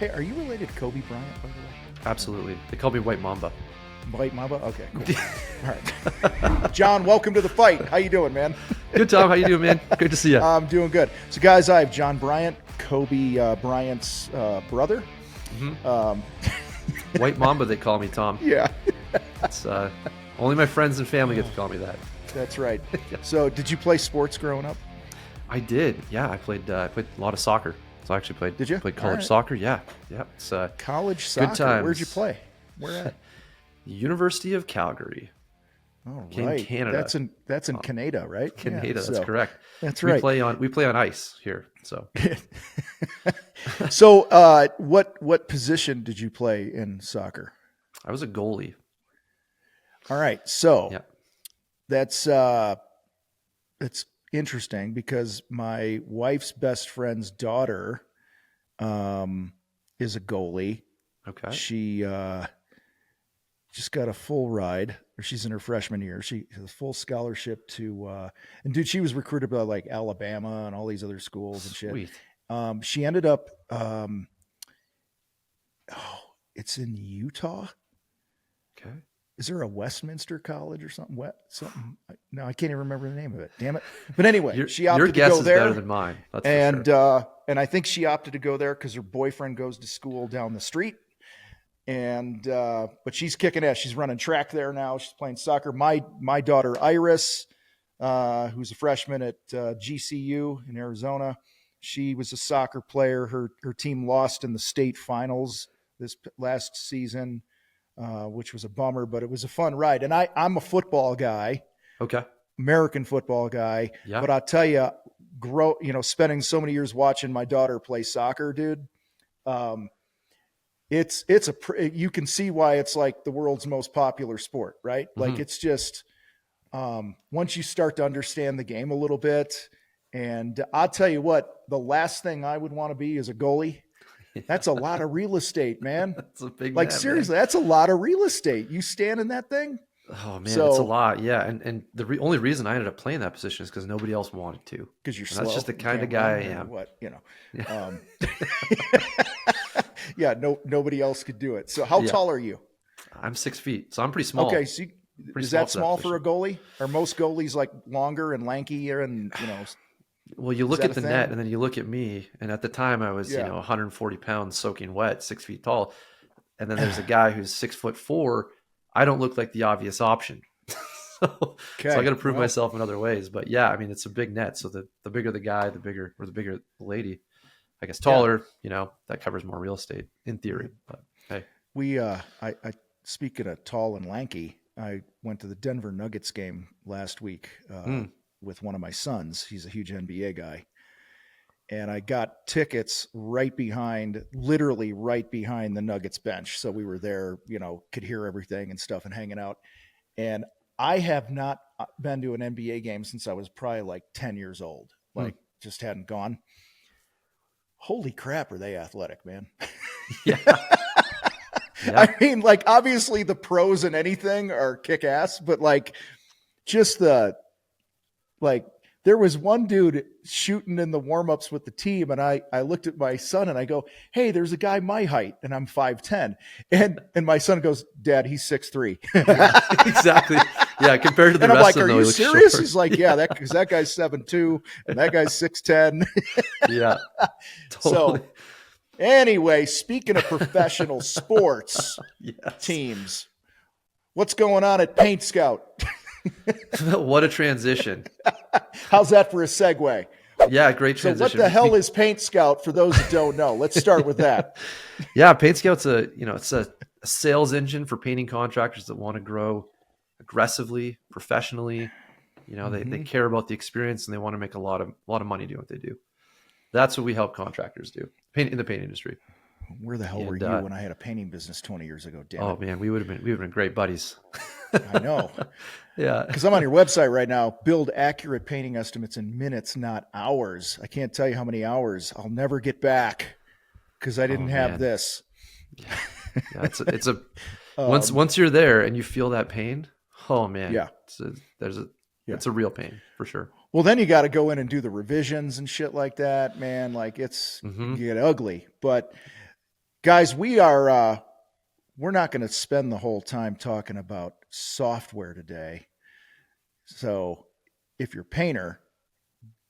Hey, are you related to Kobe Bryant, by the way? Absolutely. They call me White Mamba. White Mamba? Okay, cool. All right. John, welcome to the fight. How you doing, man? Good, Tom. How you doing, man? Great to see you. I'm doing good. So, guys, I have John Bryant, Kobe Bryant's brother. White Mamba, they call me, Tom. Yeah. It's only my friends and family get to call me that. That's right. So, did you play sports growing up? I did. Yeah, I played a lot of soccer. So I actually played. Did you? Played college soccer. Yeah. It's college soccer. Good times. Where'd you play? Where at? University of Calgary. Oh, In right. Canada. That's in Canada, right? Canada. Yeah, That's correct. That's right. We play on ice here. So. So, what position did you play in soccer? I was a goalie. All right. So Yeah. that's interesting because my wife's best friend's daughter is a goalie. Okay. She just got a full ride, or she's in her freshman year. She has a full scholarship to, and dude, she was recruited by like Alabama and all these other schools and shit. Sweet. She ended up, it's in Utah. Okay. Is there a Westminster College or something? No, I can't even remember the name of it. Damn it! But anyway, she opted your to guess go is there, better than mine. That's and for sure. and I think she opted to go there because her boyfriend goes to school down the street, and but she's kicking ass. She's running track there now. She's playing soccer. My daughter Iris, who's a freshman at GCU in Arizona, she was a soccer player. Her team lost in the state finals this last season. Which was a bummer, but it was a fun ride. And I'm a football guy, Okay. American football guy. Yeah. But I'll tell you, spending so many years watching my daughter play soccer, dude, you can see why it's like the world's most popular sport, right? Mm-hmm. Like it's just once you start to understand the game a little bit, and I'll tell you what, the last thing I would want to be is a goalie. That's a lot of real estate, man. That's a big seriously, man. that's a lot of real estate. You stand in that thing. Oh man, it's a lot. Yeah, and the only reason I ended up playing that position is because nobody else wanted to. Because you're and slow. That's just the kind of guy I am. What Yeah. Yeah. Nobody else could do it. So how tall are you? I'm 6 feet, so I'm pretty small. Okay, so is that small for a goalie? Are most goalies like longer and lankier and Well, you look at the thing? net and then you look at me, and at the time I was 140 pounds, soaking wet, 6 feet tall, and then there's a guy who's 6'4". I don't look like the obvious option, so I got to prove myself in other ways. But yeah, I mean it's a big net, so the bigger the guy, the bigger the lady. I guess taller, that covers more real estate in theory. But hey, I speaking of tall and lanky, I went to the Denver Nuggets game last week. With one of my sons. He's a huge NBA guy. And I got tickets literally right behind the Nuggets bench. So we were there, could hear everything and stuff and hanging out. And I have not been to an NBA game since I was probably like 10 years old. Like just hadn't gone. Holy crap, are they athletic, man? Yeah. I mean, like obviously the pros in anything are kick ass, but like just there was one dude shooting in the warm-ups with the team, and I looked at my son and I go, "Hey, there's a guy my height, and I'm 5'10", and my son goes, "Dad, he's 6'3". Yeah, exactly. Yeah, compared to the and I'm rest like, of them, "Are you serious?" Short. He's like, "Yeah, because that guy's 7'2", and that guy's 6'10". Yeah, totally. So, anyway, speaking of professional sports teams, what's going on at PaintScout? What a transition. How's that for a segue? Yeah, great transition. So what the hell is PaintScout for those that don't know? Let's start with that. Yeah, PaintScout's it's a sales engine for painting contractors that want to grow aggressively, professionally. They care about the experience and they want to make a lot of money doing what they do. That's what we help contractors do in the paint industry. Where the hell were you when I had a painting business 20 years ago? Damn it. Man, we would have been great buddies. I know. Yeah. Because I'm on your website right now. Build accurate painting estimates in minutes, not hours. I can't tell you how many hours I'll never get back because I didn't have this. Yeah. It's a once you're there and you feel that pain. Oh man. Yeah. It's a real pain for sure. Well, then you got to go in and do the revisions and shit like that, man. Like you get ugly. But Guys, we're not going to spend the whole time talking about software today. So if you're a painter,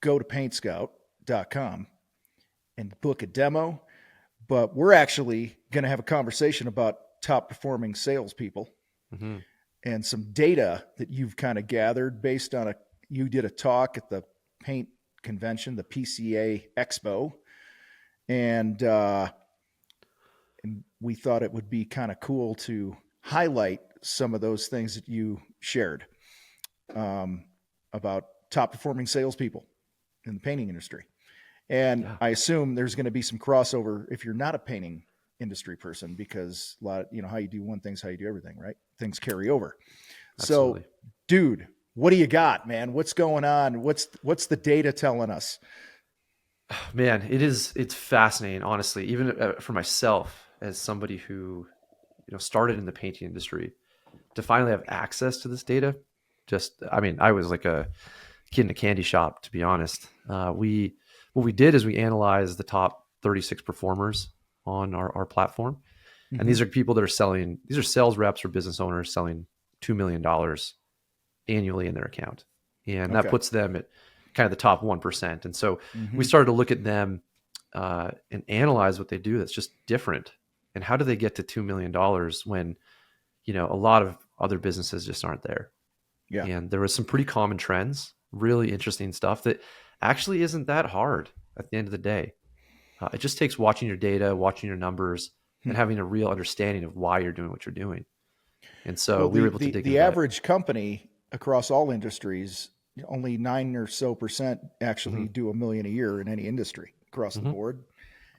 go to PaintScout.com and book a demo. But we're actually going to have a conversation about top performing salespeople and some data that you've kind of gathered based on you did a talk at the paint convention, the PCA Expo. And we thought it would be kind of cool to highlight some of those things that you shared about top performing salespeople in the painting industry. And I assume there's going to be some crossover if you're not a painting industry person, because a lot of, how you do one thing's how you do everything, right? Things carry over. Absolutely. So, dude, what do you got, man? What's going on? What's the data telling us? Man, it's fascinating, honestly, even for myself as somebody who, started in the painting industry, to finally have access to this data. I was like a kid in a candy shop, to be honest. What we did is we analyzed the top 36 performers on our platform. Mm-hmm. And these are people that these are sales reps or business owners selling $2 million annually in their account. And that puts them at kind of the top 1%. And so we started to look at them and analyze what they do that's just different. And how do they get to $2 million when, a lot of other businesses just aren't there? Yeah. And there was some pretty common trends, really interesting stuff that actually isn't that hard at the end of the day. It just takes watching your data, watching your numbers, and having a real understanding of why you're doing what you're doing. And so we were able to dig into the average company across all industries, only 9% or so actually do $1 million a year in any industry across the board.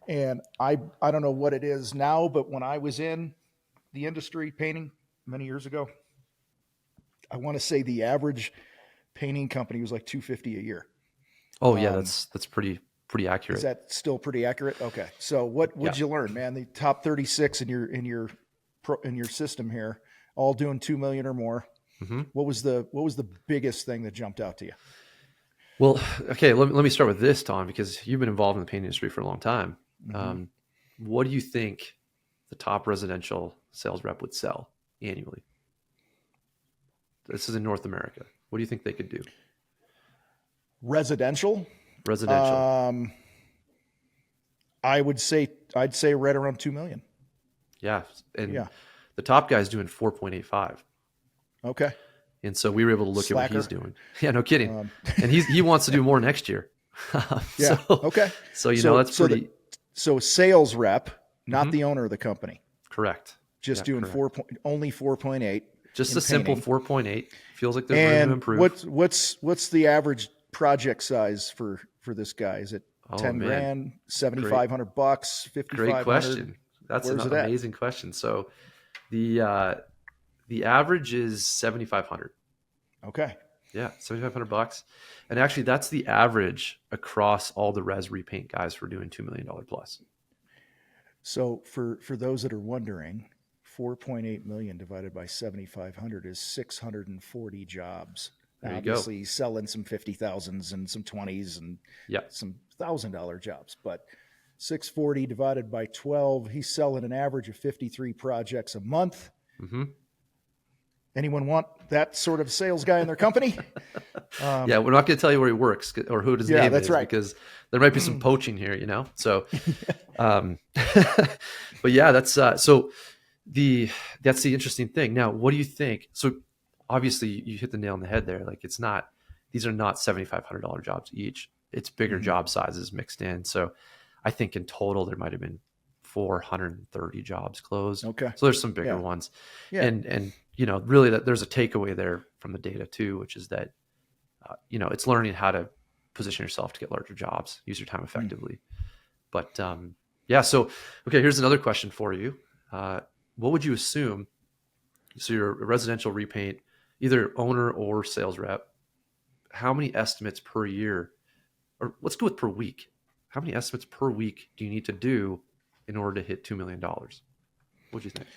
And I don't know what it is now, but when I was in the industry painting many years ago, I want to say the average painting company was like $250 a year. Oh yeah, that's pretty accurate. Is that still pretty accurate? Okay. So what'd you learn, man? The top 36 in your system here, all doing 2 million or more. What was the biggest thing that jumped out to you? Well, okay, let me start with this, Tom, because you've been involved in the painting industry for a long time. What do you think the top residential sales rep would sell annually? This is in North America. What do you think they could do? Residential. I'd say right around 2 million. Yeah. And the top guy's doing 4.85. Okay. And so we were able to look at what he's doing. Yeah, no kidding. And he wants to do more next year. Yeah. Okay. So, that's pretty. So sales rep, not the owner of the company. Correct. Just doing only 4.8. Just a simple 4.8. Feels like there's room to improve. What's the average project size for this guy? Is it 10 grand, $7,500, $5,500? Great question. That's an amazing question. So the average is 7,500. Okay. Yeah, $7,500. And actually that's the average across all the res repaint guys for doing $2 million plus. So for those that are wondering, 4.8 million divided by 7,500 is 640 jobs. There Obviously, he's selling some 50,000s and some 20s and some $1,000 jobs. But 640 divided by 12, he's selling an average of 53 projects a month. Anyone want that sort of sales guy in their company? Yeah, we're not going to tell you where he works or who his name is, because there might be some poaching here, So, but yeah, that's so that's the interesting thing. Now, what do you think? So, obviously, you hit the nail on the head there. Like, these are not $7,500 jobs each. It's bigger job sizes mixed in. So, I think in total there might have been 430 jobs closed. Okay. So there's some bigger ones. Yeah. And really that there's a takeaway there from the data too, which is that, it's learning how to position yourself to get larger jobs, use your time effectively. But so, okay, here's another question for you. What would you assume? So you're a residential repaint, either owner or sales rep. How many estimates per year, or let's go with per week. How many estimates per week do you need to do in order to hit $2 million? What do you think?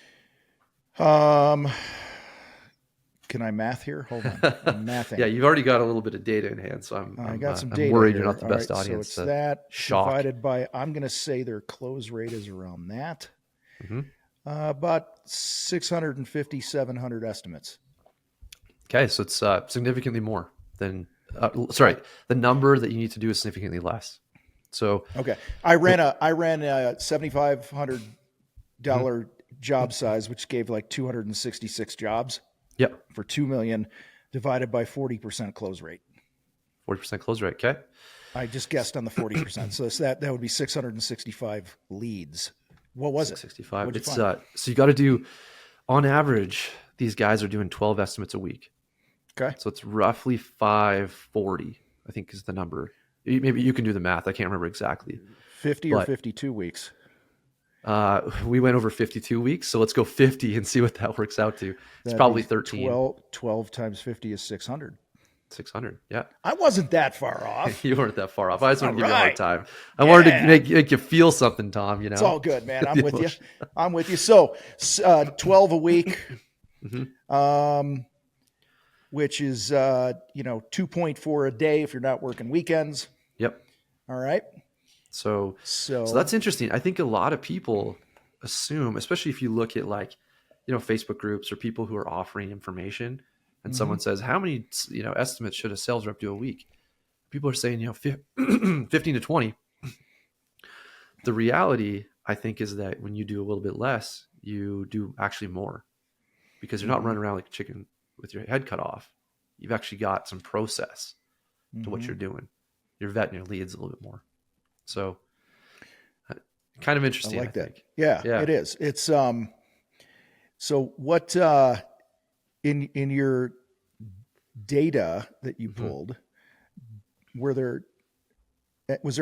Can I math here? Hold on. I'm mathing. Yeah, you've already got a little bit of data in hand, so I'm worried you're not the best audience. So it's that divided by, I'm going to say their close rate is around that. Mm-hmm. About 650, 700 estimates. Okay, so it's significantly more than. The number that you need to do is significantly less. So okay, I ran a $7,500 job size, which gave like 266 jobs. Yep. For 2 million, divided by 40% close rate. 40% close rate. Okay. I just guessed on the 40%, so that would be 665 leads. What was 665. It? It's so you got to do, on average, these guys are doing 12 estimates a week. Okay. So it's roughly 540, I think is the number. Maybe you can do the math. I can't remember exactly. 50 or 52 weeks. We went over 52 weeks, so let's go 50 and see what that works out to. It's That'd probably 13. 12 times 50 is 600. 600, yeah. I wasn't that far off. You weren't that far off. I just want to give you a hard time. I wanted to make you feel something, Tom. You know, it's all good, man. I'm with you. I'm with you. So, 12 a week, which is 2.4 a day if you're not working weekends. Yep. All right. So that's interesting. I think a lot of people assume, especially if you look at Facebook groups or people who are offering information, and someone says, how many estimates should a sales rep do a week? People are saying 15 to 20. The reality, I think, is that when you do a little bit less, you do actually more, because you're not running around like a chicken with your head cut off. You've actually got some process to what you're doing. You're vetting your leads a little bit more. So kind of interesting. I like that. Yeah, it is. It's so what in your data that you pulled, was there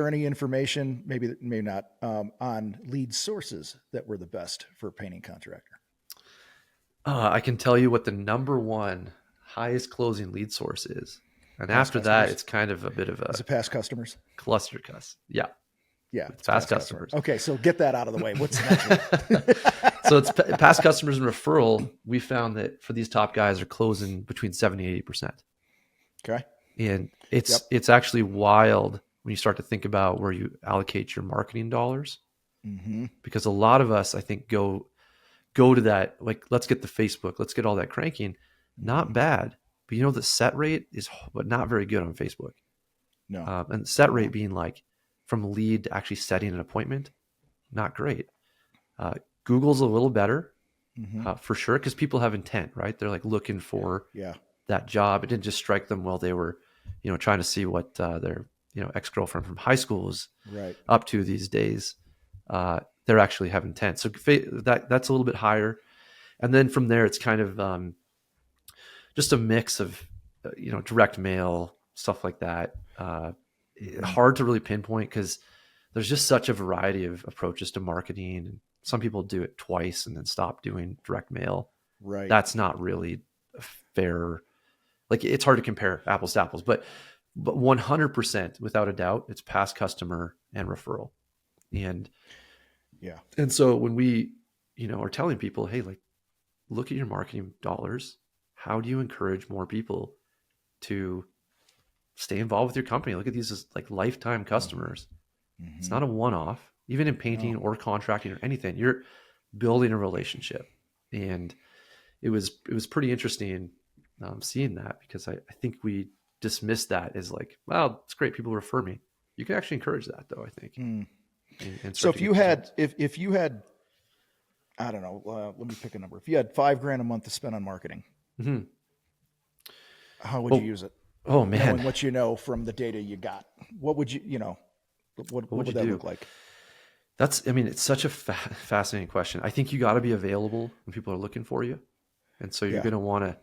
any information, maybe not, on lead sources that were the best for a painting contractor? I can tell you what the number one highest closing lead source is. And after that, it's kind of a bit of a... Is it past customers? Cluster cuss. Yeah. Yeah. It's past customers. Okay, so get that out of the way. What's the next one? So it's past customers and referral. We found that for these top guys are closing between 70 and 80%. Okay. And it's actually wild when you start to think about where you allocate your marketing dollars. Mm-hmm. Because a lot of us, I think, go to that, like, let's get the Facebook, let's get all that cranking. Not bad. But the set rate is not very good on Facebook. No. And the set rate being like from lead to actually setting an appointment, not great. Google's a little better, for sure, because people have intent, right? They're like looking for that job. It didn't just strike them while they were, trying to see what their ex-girlfriend from high school was up to these days. They're actually have intent. So that's a little bit higher. And then from there, it's kind of just a mix of, direct mail, stuff like that. Hard to really pinpoint because there's just such a variety of approaches to marketing. And some people do it twice and then stop doing direct mail. Right. That's not really fair. Like, it's hard to compare apples to apples, but 100% without a doubt, it's past customer and referral. And so when we, are telling people, hey, like, look at your marketing dollars. How do you encourage more people to stay involved with your company? Look at these as like lifetime customers. Mm-hmm. It's not a one-off, even in painting or contracting or anything. You're building a relationship. And it was pretty interesting seeing that, because I think we dismissed that as like, wow, it's great, people refer me. You can actually encourage that, though, I think. And so if you had, I don't know, let me pick a number. If you had $5,000 a month to spend on marketing, how would you use it? Oh, man. Knowing what from the data you got, what would what would that look like? It's such a fascinating question. I think you got to be available when people are looking for you. And so you're going to want to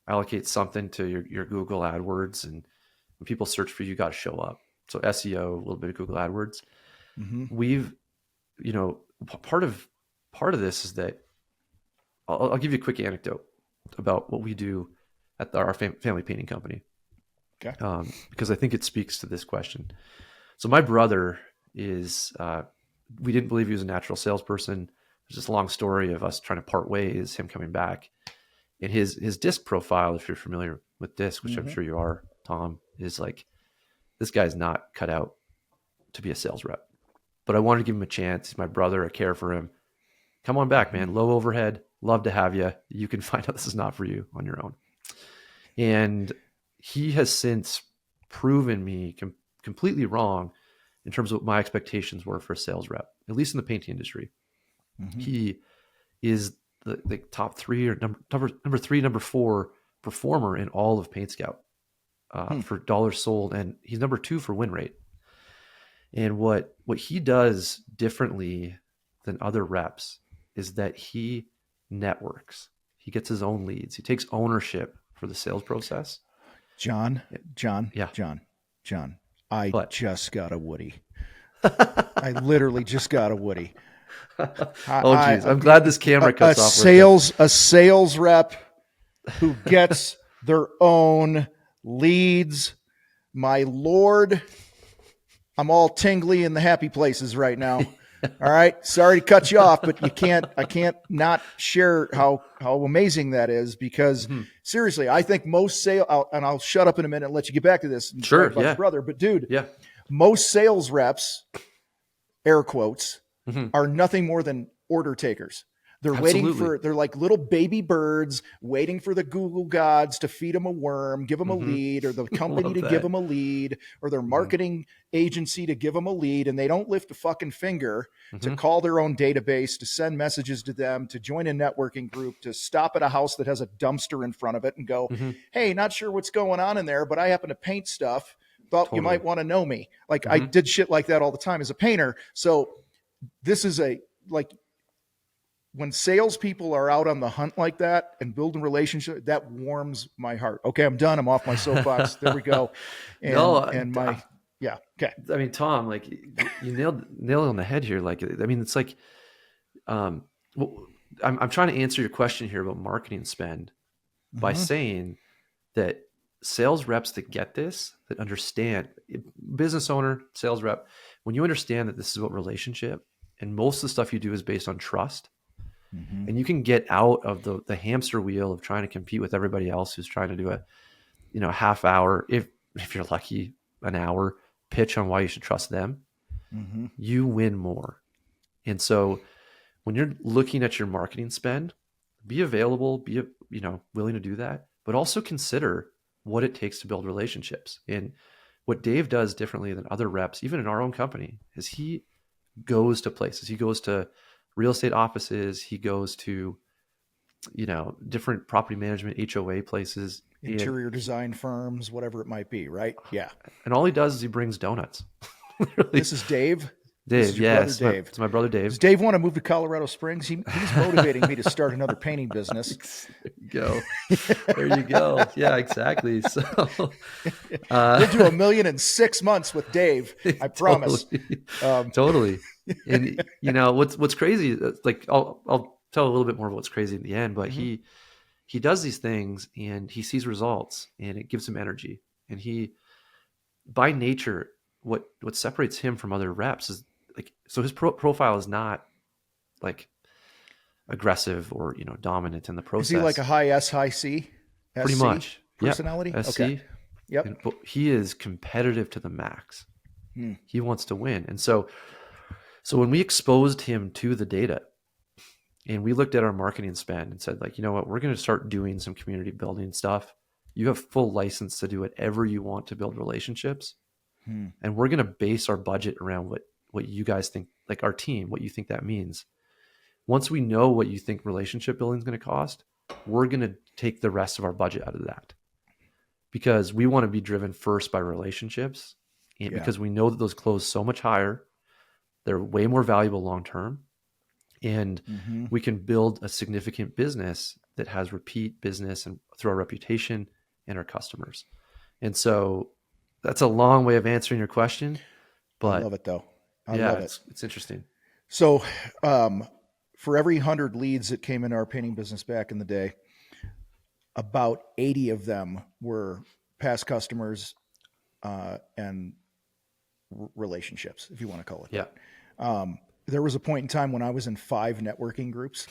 allocate something to your Google AdWords, and when people search for you, you got to show up. So SEO, a little bit of Google AdWords. Mm-hmm. We've, part of this is that I'll give you a quick anecdote about what we do at our family painting company. Okay. Because I think it speaks to this question. So my brother is, we didn't believe he was a natural salesperson. There's this long story of us trying to part ways, him coming back. And his disc profile, if you're familiar with disc, which I'm sure you are, Tom, is like, this guy's not cut out to be a sales rep. But I wanted to give him a chance. He's my brother. I care for him. come on back, man. Low overhead. Love to have you. You can find out this is not for you on your own. And he has since proven me completely wrong in terms of what my expectations were for a sales rep, at least in the painting industry. Mm-hmm. He is the top 3 or number 3, number 4 performer in all of PaintScout for dollars sold, and he's number 2 for win rate. And what he does differently than other reps is that he networks. He gets his own leads. He takes ownership for the sales process. John. I just got a Woody. I literally just got a Woody. Oh, geez. I'm glad this camera cuts off. A sales rep who gets their own leads. My Lord, I'm all tingly in the happy places right now. All right. Sorry to cut you off, but I can't not share how amazing that is, because seriously, I think most and I'll shut up in a minute and let you get back to this. Sure. About your brother, but dude, yeah, most sales reps, air quotes, are nothing more than order takers. They're they're like little baby birds waiting for the Google gods to feed them a worm, give them a lead, or the company to give them a lead, or their marketing agency to give them a lead. And they don't lift a fucking finger to call their own database, to send messages to them, to join a networking group, to stop at a house that has a dumpster in front of it and go, hey, not sure what's going on in there, but I happen to paint stuff. Thought you might want to know me. Like I did shit like that all the time as a painter. So this is when salespeople are out on the hunt like that and building relationships, that warms my heart. Okay, I'm done. I'm off my soapbox. There we go. And okay. I mean, Tom, like you nailed it on the head here. Like, I mean, it's like, I'm trying to answer your question here about marketing spend by saying that sales reps that get this, that understand, business owner, sales rep, when you understand that this is about relationship, and most of the stuff you do is based on trust, and you can get out of the hamster wheel of trying to compete with everybody else who's trying to do a half hour, if you're lucky, an hour pitch on why you should trust them, you win more. And so when you're looking at your marketing spend, be available, be willing to do that, but also consider what it takes to build relationships. And what Dave does differently than other reps, even in our own company, is he goes to places. He goes to real estate offices. He goes to, different property management, HOA places, interior design firms, whatever it might be. Right. Yeah. And all he does is he brings donuts. This is Dave. Dave. Yes. Dave. It's my brother, Dave. Does Dave want to move to Colorado Springs? He's motivating me to start another painting business. There you go. Yeah, exactly. So we'll do $1 million in 6 months with Dave. I promise. Totally. And what's crazy, like I'll tell a little bit more of what's crazy in the end, but he does these things and he sees results and it gives him energy. And he, by nature, what separates him from other reps is like, so his profile is not like aggressive or, dominant in the process. Is he like a high S, high C? Pretty much. Personality? Yep. SC. Okay. Yep. But he is competitive to the max. He wants to win. And so when we exposed him to the data and we looked at our marketing spend and said, like, you know what, we're going to start doing some community building stuff. You have full license to do whatever you want to build relationships. And we're going to base our budget around what you guys think, like our team, what you think that means. Once we know what you think relationship building is going to cost, we're going to take the rest of our budget out of that, because we want to be driven first by relationships, and because we know that those close so much higher. They're way more valuable long-term, and we can build a significant business that has repeat business and through our reputation and our customers. And so that's a long way of answering your question, but I love it though. I love it. It's interesting. So, for every 100 leads that came into our painting business back in the day, about 80 of them were past customers, and relationships, if you want to call it that. There was a point in time when I was in 5 networking groups.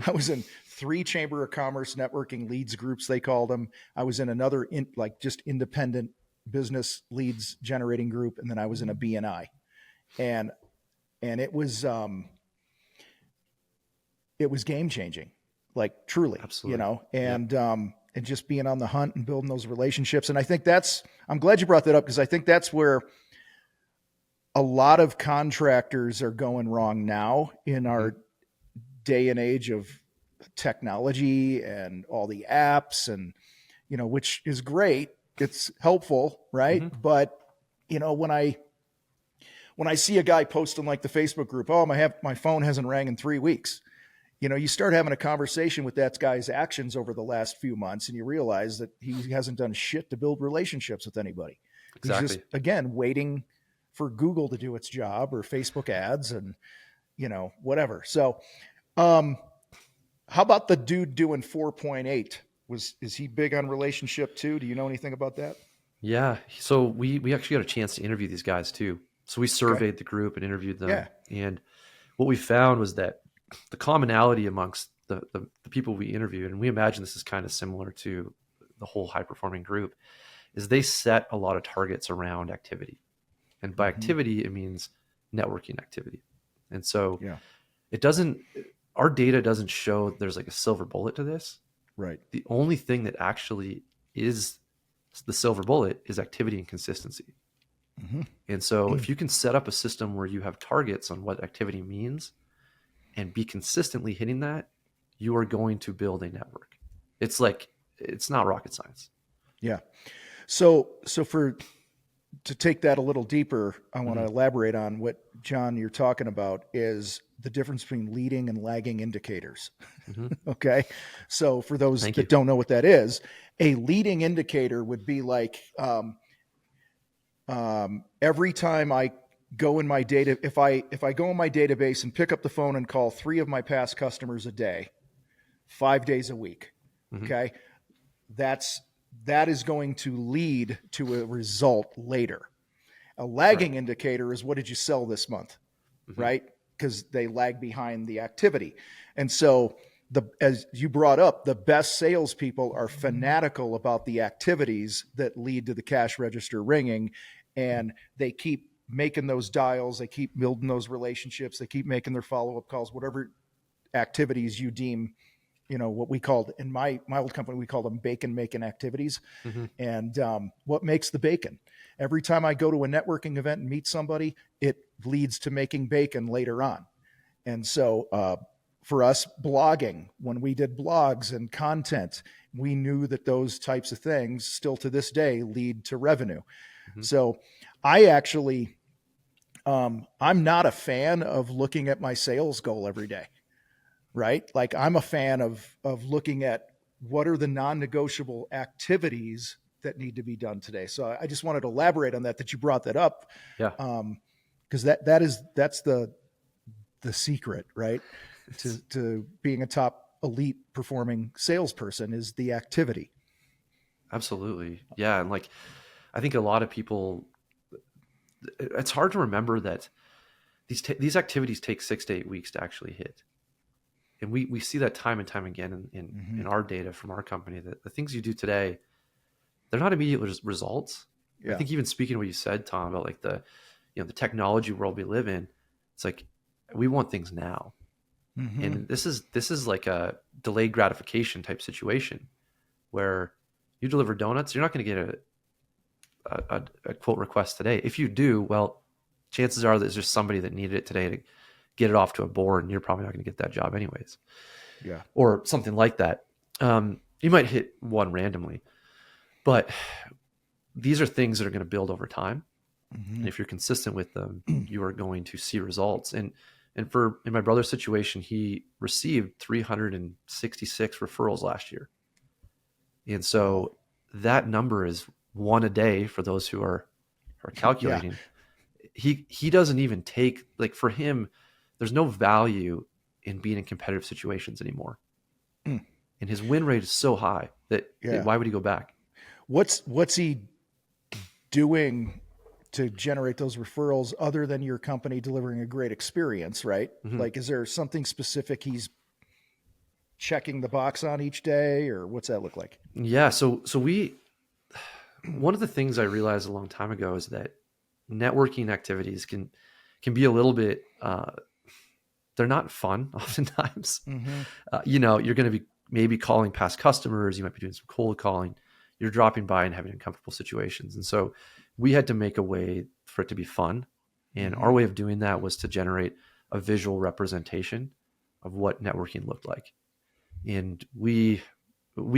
I was in 3 Chamber of Commerce networking leads groups, they called them. I was in another just independent business leads generating group, and then I was in a BNI. And it was it was game changing, like truly, Absolutely. and just being on the hunt and building those relationships. And I think I'm glad you brought that up, because I think that's where a lot of contractors are going wrong now in our day and age of technology and all the apps, and, which is great. It's helpful. Right. Mm-hmm. But, when I see a guy posting like the Facebook group, oh, my phone hasn't rang in 3 weeks. You start having a conversation with that guy's actions over the last few months, and you realize that he hasn't done shit to build relationships with anybody. Exactly. He's just, again, waiting for Google to do its job, or Facebook ads, and, whatever. So, how about the dude doing 4.8? Is he big on relationship too? Do you know anything about that? Yeah. So we actually got a chance to interview these guys too. So we surveyed the group and interviewed them. Yeah. And what we found was that the commonality amongst the people we interviewed, and we imagine this is kind of similar to the whole high performing group, is they set a lot of targets around activity. And by activity, it means networking activity. And so our data doesn't show there's like a silver bullet to this. Right. The only thing that actually is the silver bullet is activity and consistency. Mm-hmm. And so if you can set up a system where you have targets on what activity means and be consistently hitting that, you are going to build a network. It's not rocket science. Yeah. So to take that a little deeper, I want to elaborate on what, John, you're talking about, is the difference between leading and lagging indicators. Okay. So for those that don't know what that is, a leading indicator would be like, every time I go in my data, if I go in my database and pick up the phone and call 3 of my past customers a day, 5 days a week, okay, that is going to lead to a result later. A lagging indicator is, what did you sell this month, right? Because they lag behind the activity. And so, as you brought up, the best salespeople are fanatical about the activities that lead to the cash register ringing, and they keep making those dials, they keep building those relationships, they keep making their follow-up calls, whatever activities you deem, what we called, in my old company, we called them bacon making activities. And what makes the bacon? Every time I go to a networking event and meet somebody, it leads to making bacon later on. And so for us, blogging, when we did blogs and content, we knew that those types of things still to this day lead to revenue. So I actually, I'm not a fan of looking at my sales goal every day, right? Like, I'm a fan of looking at what are the non-negotiable activities that need to be done today. So I just wanted to elaborate on that you brought that up. Yeah. Cause that's the secret, right? To being a top elite performing salesperson is the activity. Absolutely. Yeah. And like, I think a lot of people, it's hard to remember that these activities take 6 to 8 weeks to actually hit. And we see that time and time again in our data from our company, that the things you do today, they're not immediate results. Yeah. I think even speaking of what you said, Tom, about like the technology world we live in, it's like, we want things now. And this is like a delayed gratification type situation where you deliver donuts, you're not going to get a quote request today. If you do, well, chances are there's just somebody that needed it today to get it off to a board, and you're probably not going to get that job anyways. Yeah. Or something like that. You might hit one randomly, but these are things that are going to build over time. And if you're consistent with them, you are going to see results. And in my brother's situation, he received 366 referrals last year. And so that number is one a day for those who are calculating. Yeah. He doesn't even take, like, for him, there's no value in being in competitive situations anymore. And his win rate is so high that why would he go back? What's he doing to generate those referrals other than your company delivering a great experience, right? Like, is there something specific he's checking the box on each day, or what's that look like? Yeah. So one of the things I realized a long time ago is that networking activities can be a little bit they're not fun oftentimes. Mm-hmm. You're going to be maybe calling past customers. You might be doing some cold calling. You're dropping by and having uncomfortable situations. And so we had to make a way for it to be fun. And our way of doing that was to generate a visual representation of what networking looked like. And we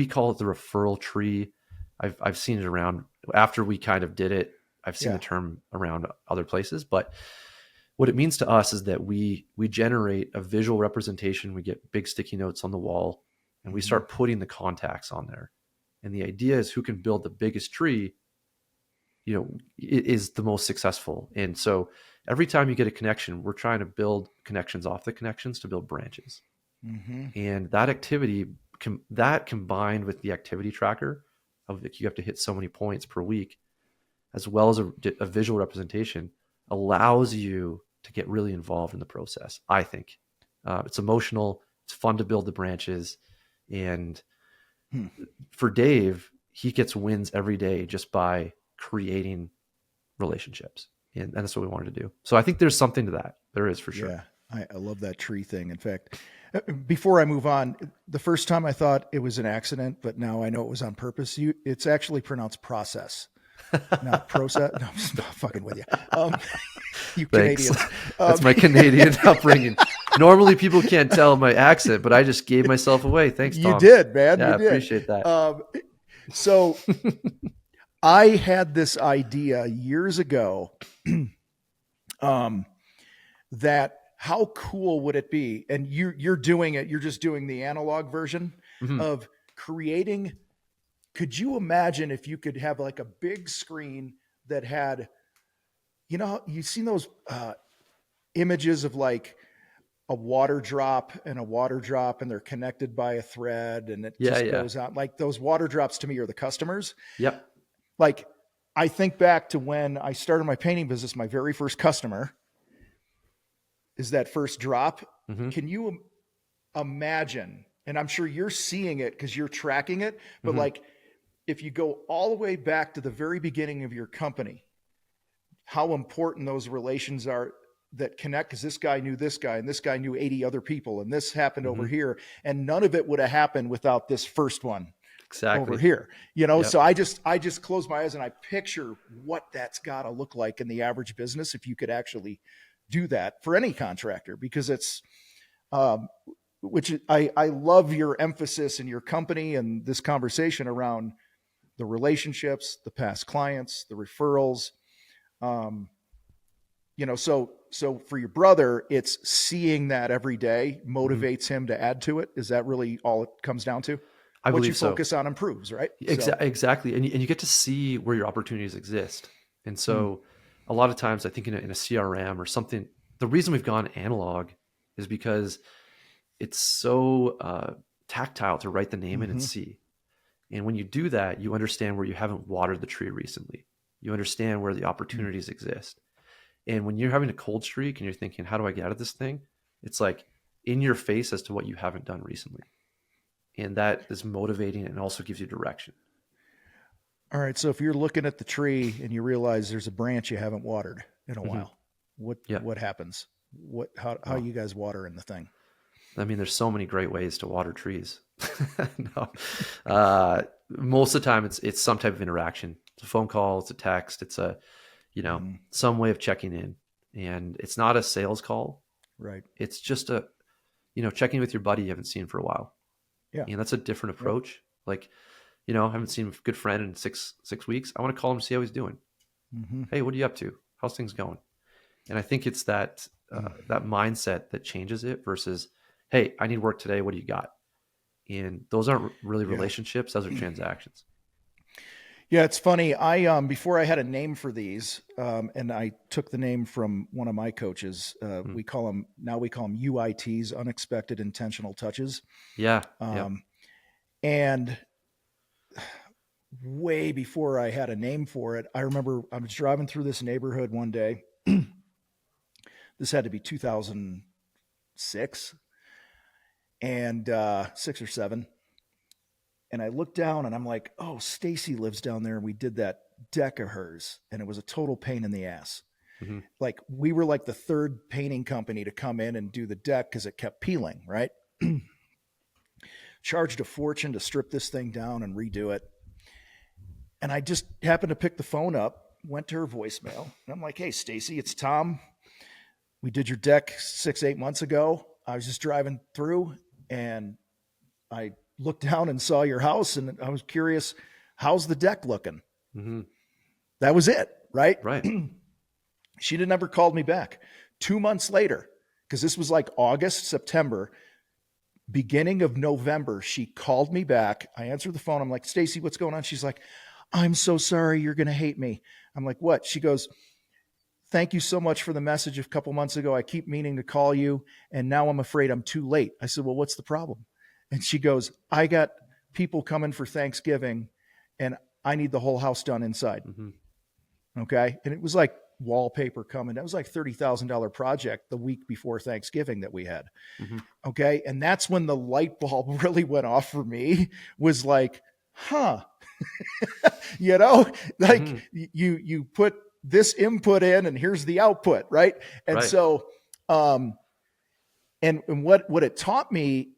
call it the referral tree. I've seen it around after we kind of did it. I've seen the term around other places, but what it means to us is that we generate a visual representation. We get big sticky notes on the wall and we start putting the contacts on there. And the idea is who can build the biggest tree, is the most successful. And so every time you get a connection, we're trying to build connections off the connections to build branches. Mm-hmm. And that activity, that combined with the activity tracker of you have to hit so many points per week, as well as a visual representation, allows you to get really involved in the process. I think it's emotional. It's fun to build the branches. And for Dave, he gets wins every day just by creating relationships. And that's what we wanted to do. So I think there's something to that. There is for sure. Yeah, I love that tree thing. In fact, before I move on, the first time I thought it was an accident, but now I know it was on purpose. It's actually pronounced process, not process. No, I'm just not fucking with you. You Canadians. That's my Canadian upbringing. Normally people can't tell my accent, but I just gave myself away. Thanks, Tom. You did, man. Yeah, you did. Appreciate that. So I had this idea years ago that how cool would it be? And you're doing it. You're just doing the analog version of creating. Could you imagine if you could have like a big screen that had, you've seen those images of like a water drop and they're connected by a thread and it goes out. Like those water drops to me are the customers. Yep. Like I think back to when I started my painting business, my very first customer is that first drop. Mm-hmm. Can you imagine? And I'm sure you're seeing it because you're tracking it, but like if you go all the way back to the very beginning of your company, how important those relations are that connect, because this guy knew this guy and this guy knew 80 other people and this happened over here, and none of it would have happened without this first one over here. So I just close my eyes and I picture what that's got to look like in the average business if you could actually do that for any contractor, because it's which I love your emphasis in your company and this conversation around the relationships, the past clients, the referrals. So for your brother, it's seeing that every day motivates him to add to it. Is that really all it comes down to? I believe what you focus on improves, right? Exactly. And you get to see where your opportunities exist. And so a lot of times I think in a CRM or something, the reason we've gone analog is because it's so tactile to write the name in and see. And when you do that, you understand where you haven't watered the tree recently. You understand where the opportunities exist. And when you're having a cold streak and you're thinking, how do I get out of this thing? It's like in your face as to what you haven't done recently. And that is motivating and also gives you direction. All right. So if you're looking at the tree and you realize there's a branch you haven't watered in a while, what happens? How you guys water in the thing? I mean, there's so many great ways to water trees. No. Most of the time it's some type of interaction. It's a phone call, it's a text, it's a, some way of checking in, and it's not a sales call. Right. It's just a, checking with your buddy you haven't seen for a while. Yeah. And that's a different approach. Like, I haven't seen a good friend in six weeks. I want to call him and see how he's doing. Hey, what are you up to? How's things going? And I think it's that mindset that changes it versus, hey, I need work today. What do you got? And those aren't really relationships. Those are transactions. Yeah, it's funny. I before I had a name for these, and I took the name from one of my coaches. We call them UITs, unexpected intentional touches. Yeah. And way before I had a name for it, I remember I was driving through this neighborhood one day. This had to be 2006 and 6 or 7. And I looked down and I'm like, oh, Stacy lives down there. And we did that deck of hers and it was a total pain in the ass. Mm-hmm. Like we were like the third painting company to come in and do the deck because it kept peeling, right? Charged a fortune to strip this thing down and redo it. And I just happened to pick the phone up, went to her voicemail, and I'm like, hey, Stacy, it's Tom. We did your deck 6-8 months ago. I was just driving through and I looked down and saw your house and I was curious, how's the deck looking? Mm-hmm. That was it, right? Right. She never called me back. 2 months later, because this was like August, September, beginning of November, she called me back. I answered the phone. I'm like, Stacy, what's going on? She's like, I'm so sorry. You're going to hate me. I'm like, what? She goes, thank you so much for the message a couple months ago. I keep meaning to call you, and now I'm afraid I'm too late. I said, well, what's the problem? And she goes, I got people coming for Thanksgiving, and I need the whole house done inside. Mm-hmm. Okay. And it was like wallpaper coming. That was like $30,000 project the week before Thanksgiving that we had. Mm-hmm. Okay. And that's when the light bulb really went off for me, was like, huh, you know, like Mm-hmm. you put this input in and here's the output. Right. And Right. so, and what it taught me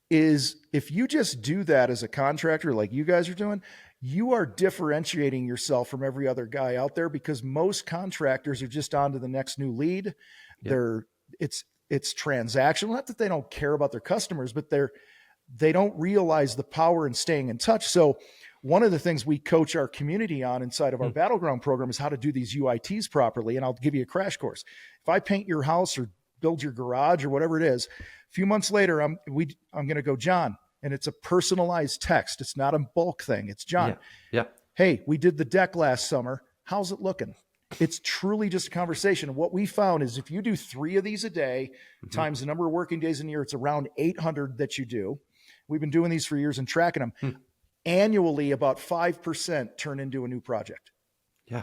is if you just do that as a contractor, like you guys are doing, you are differentiating yourself from every other guy out there, because most contractors are just on to the next new lead. Yep. It's transactional. Not that they don't care about their customers, but they don't realize the power in staying in touch. So one of the things we coach our community on inside of our Battleground program is how to do these UITs properly. And I'll give you a crash course. If I paint your house or build your garage or whatever it is, a few months later, I'm going to go, John, and it's a personalized text. It's not a bulk thing. It's John. Yeah. Hey, we did the deck last summer. How's it looking? It's truly just a conversation. And what we found is if you do 3 of these a day times the number of working days in a year, it's around 800 that you do. We've been doing these for years and tracking them. Annually, about 5% turn into a new project. Yeah.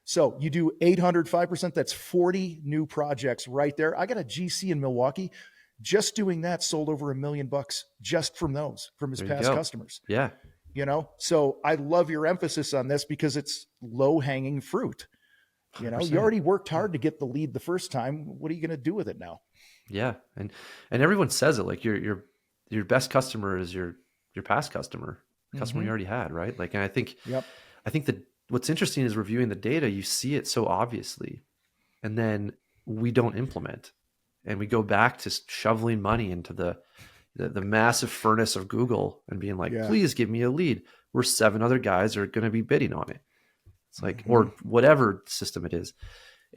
So you do 800, 5%, that's 40 new projects right there. I got a GC in Milwaukee. Just doing that sold over $1 million just from his past customers. Yeah. You know, so I love your emphasis on this because it's low hanging fruit. You know, 100%. you already worked hard to get the lead the first time. What are you going to do with it now? Yeah. And everyone says it, like your best customer is your past customer you already had. Right. Like, and I think that what's interesting is reviewing the data, you see it so obviously, and then we don't implement. And we go back to shoveling money into the massive furnace of Google and being like, please give me a lead, where 7 other guys are going to be bidding on it. It's like, or whatever system it is.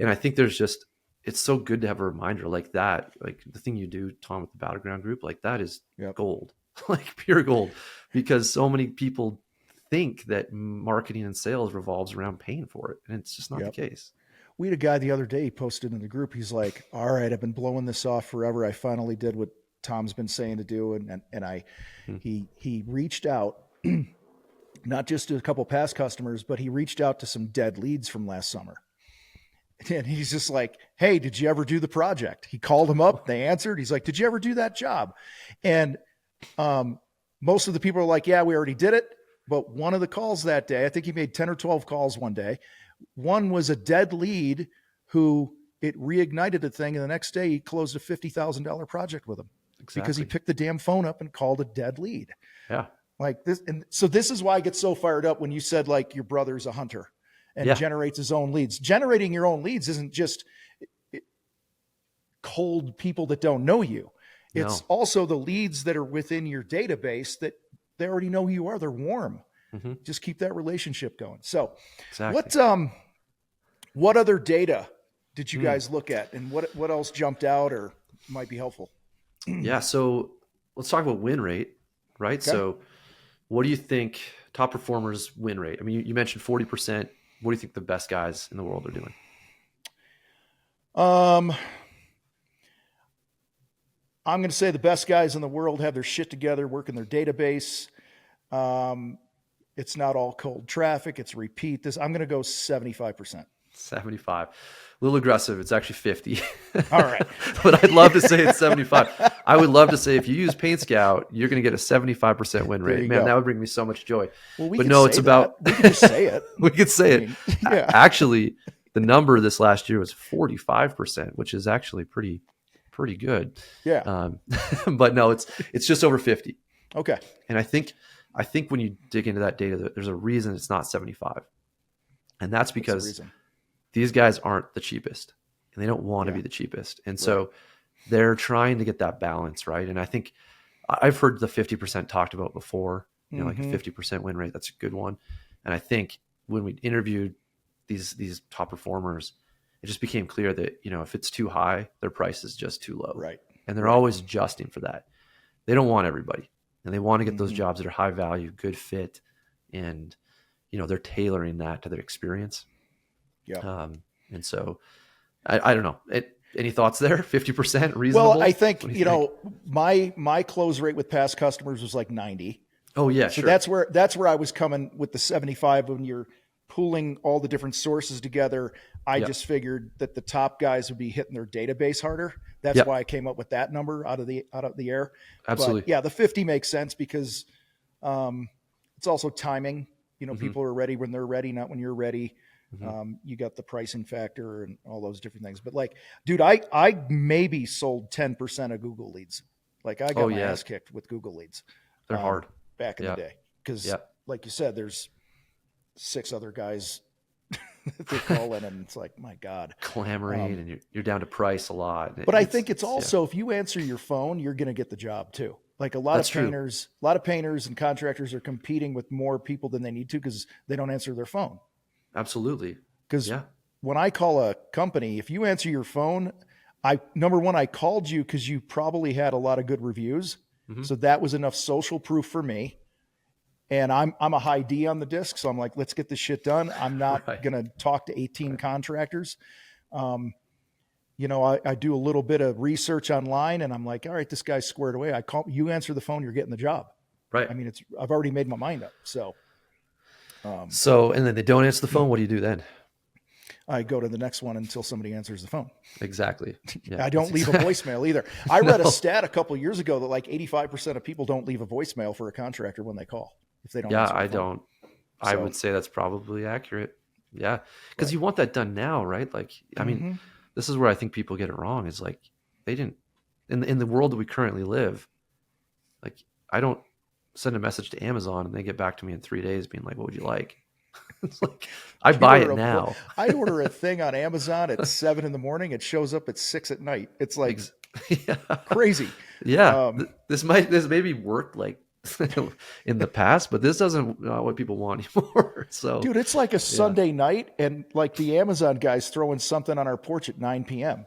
And I think it's so good to have a reminder like that. Like the thing you do, Tom, with the Battleground group, like that is gold, like pure gold, because so many people think that marketing and sales revolves around paying for it. And it's just not the case. We had a guy the other day, he posted in the group. He's like, all right, I've been blowing this off forever. I finally did what Tom's been saying to do. He reached out, not just to a couple past customers, but he reached out to some dead leads from last summer. And he's just like, hey, did you ever do the project? He called him up. They answered. He's like, did you ever do that job? And most of the people are like, yeah, we already did it. But one of the calls that day, I think he made 10 or 12 calls one day. One was a dead lead who it reignited the thing. And the next day he closed a $50,000 project with him because he picked the damn phone up and called a dead lead. Yeah. Like this. And so this is why I get so fired up when you said like your brother's a hunter and generates his own leads. Generating your own leads isn't just cold people that don't know you. It's also the leads that are within your database that they already know who you are. They're warm. Just keep that relationship going. So what other data did you guys look at, and what else jumped out or might be helpful? Yeah. So let's talk about win rate, right? Okay. So what do you think top performers win rate? I mean, you mentioned 40%. What do you think the best guys in the world are doing? I'm going to say the best guys in the world have their shit together, work in their database. It's not all cold traffic. It's repeat. I'm going to go 75%. 75. A little aggressive. It's actually 50. All right. But I'd love to say it's 75. I would love to say if you use PaintScout, you're going to get a 75% win rate. Man, that would bring me so much joy. Well, but no, it's about... We can just say it. We could say it. Actually, the number this last year was 45%, which is actually pretty good. Yeah. But no, it's just over 50. Okay. And I think when you dig into that data, there's a reason it's not 75. And that's because these guys aren't the cheapest and they don't want to be the cheapest. And so they're trying to get that balance, right? And I think I've heard the 50% talked about before, like a 50% win rate. That's a good one. And I think when we interviewed these top performers, it just became clear that, if it's too high, their price is just too low. Right. And they're always adjusting for that. They don't want everybody. And they want to get those jobs that are high value, good fit. And, they're tailoring that to their experience. Yeah. And so I don't know. Any thoughts there? 50% reasonable? Well, I think, my close rate with past customers was like 90. Oh yeah. So sure. that's where I was coming with the 75 when you're pooling all the different sources together. I just figured that the top guys would be hitting their database harder. That's why I came up with that number out of the air. Absolutely. But yeah, the 50 makes sense because it's also timing. People are ready when they're ready, not when you're ready. You got the pricing factor and all those different things. But like, dude, I maybe sold 10% of Google leads. Like I got my ass kicked with Google leads. They're hard back in the day. Because like you said, there's 6 other guys that they call in and it's like, my God. Clamoring and you're down to price a lot. But I think it's also, if you answer your phone, you're going to get the job too. Like a lot of painters and contractors are competing with more people than they need to because they don't answer their phone. Absolutely. Because when I call a company, if you answer your phone, number one, I called you because you probably had a lot of good reviews. So that was enough social proof for me. And I'm a high D on the disc. So I'm like, let's get this shit done. I'm not going to talk to 18 contractors. I do a little bit of research online and I'm like, all right, this guy's squared away. I call, you answer the phone, you're getting the job. Right. I mean, I've already made my mind up. So, and then they don't answer the phone. What do you do then? I go to the next one until somebody answers the phone. Exactly. Yeah, I don't leave a voicemail either. I read a stat a couple of years ago that like 85% of people don't leave a voicemail for a contractor when they call. If they don't. Yeah, I don't. I would say that's probably accurate. Yeah. Because you want that done now, right? Like, I mean, this is where I think people get it wrong. Is like, they didn't, in the world that we currently live, like, I don't send a message to Amazon and they get back to me in 3 days being like, what would you like? It's like, I buy it now. I order a thing on Amazon at 7 a.m. It shows up at 6 p.m. It's like crazy. Yeah. This maybe worked like in the past, but this doesn't what people want anymore. So, dude, it's like a Sunday night and like the Amazon guys throwing something on our porch at 9 p.m.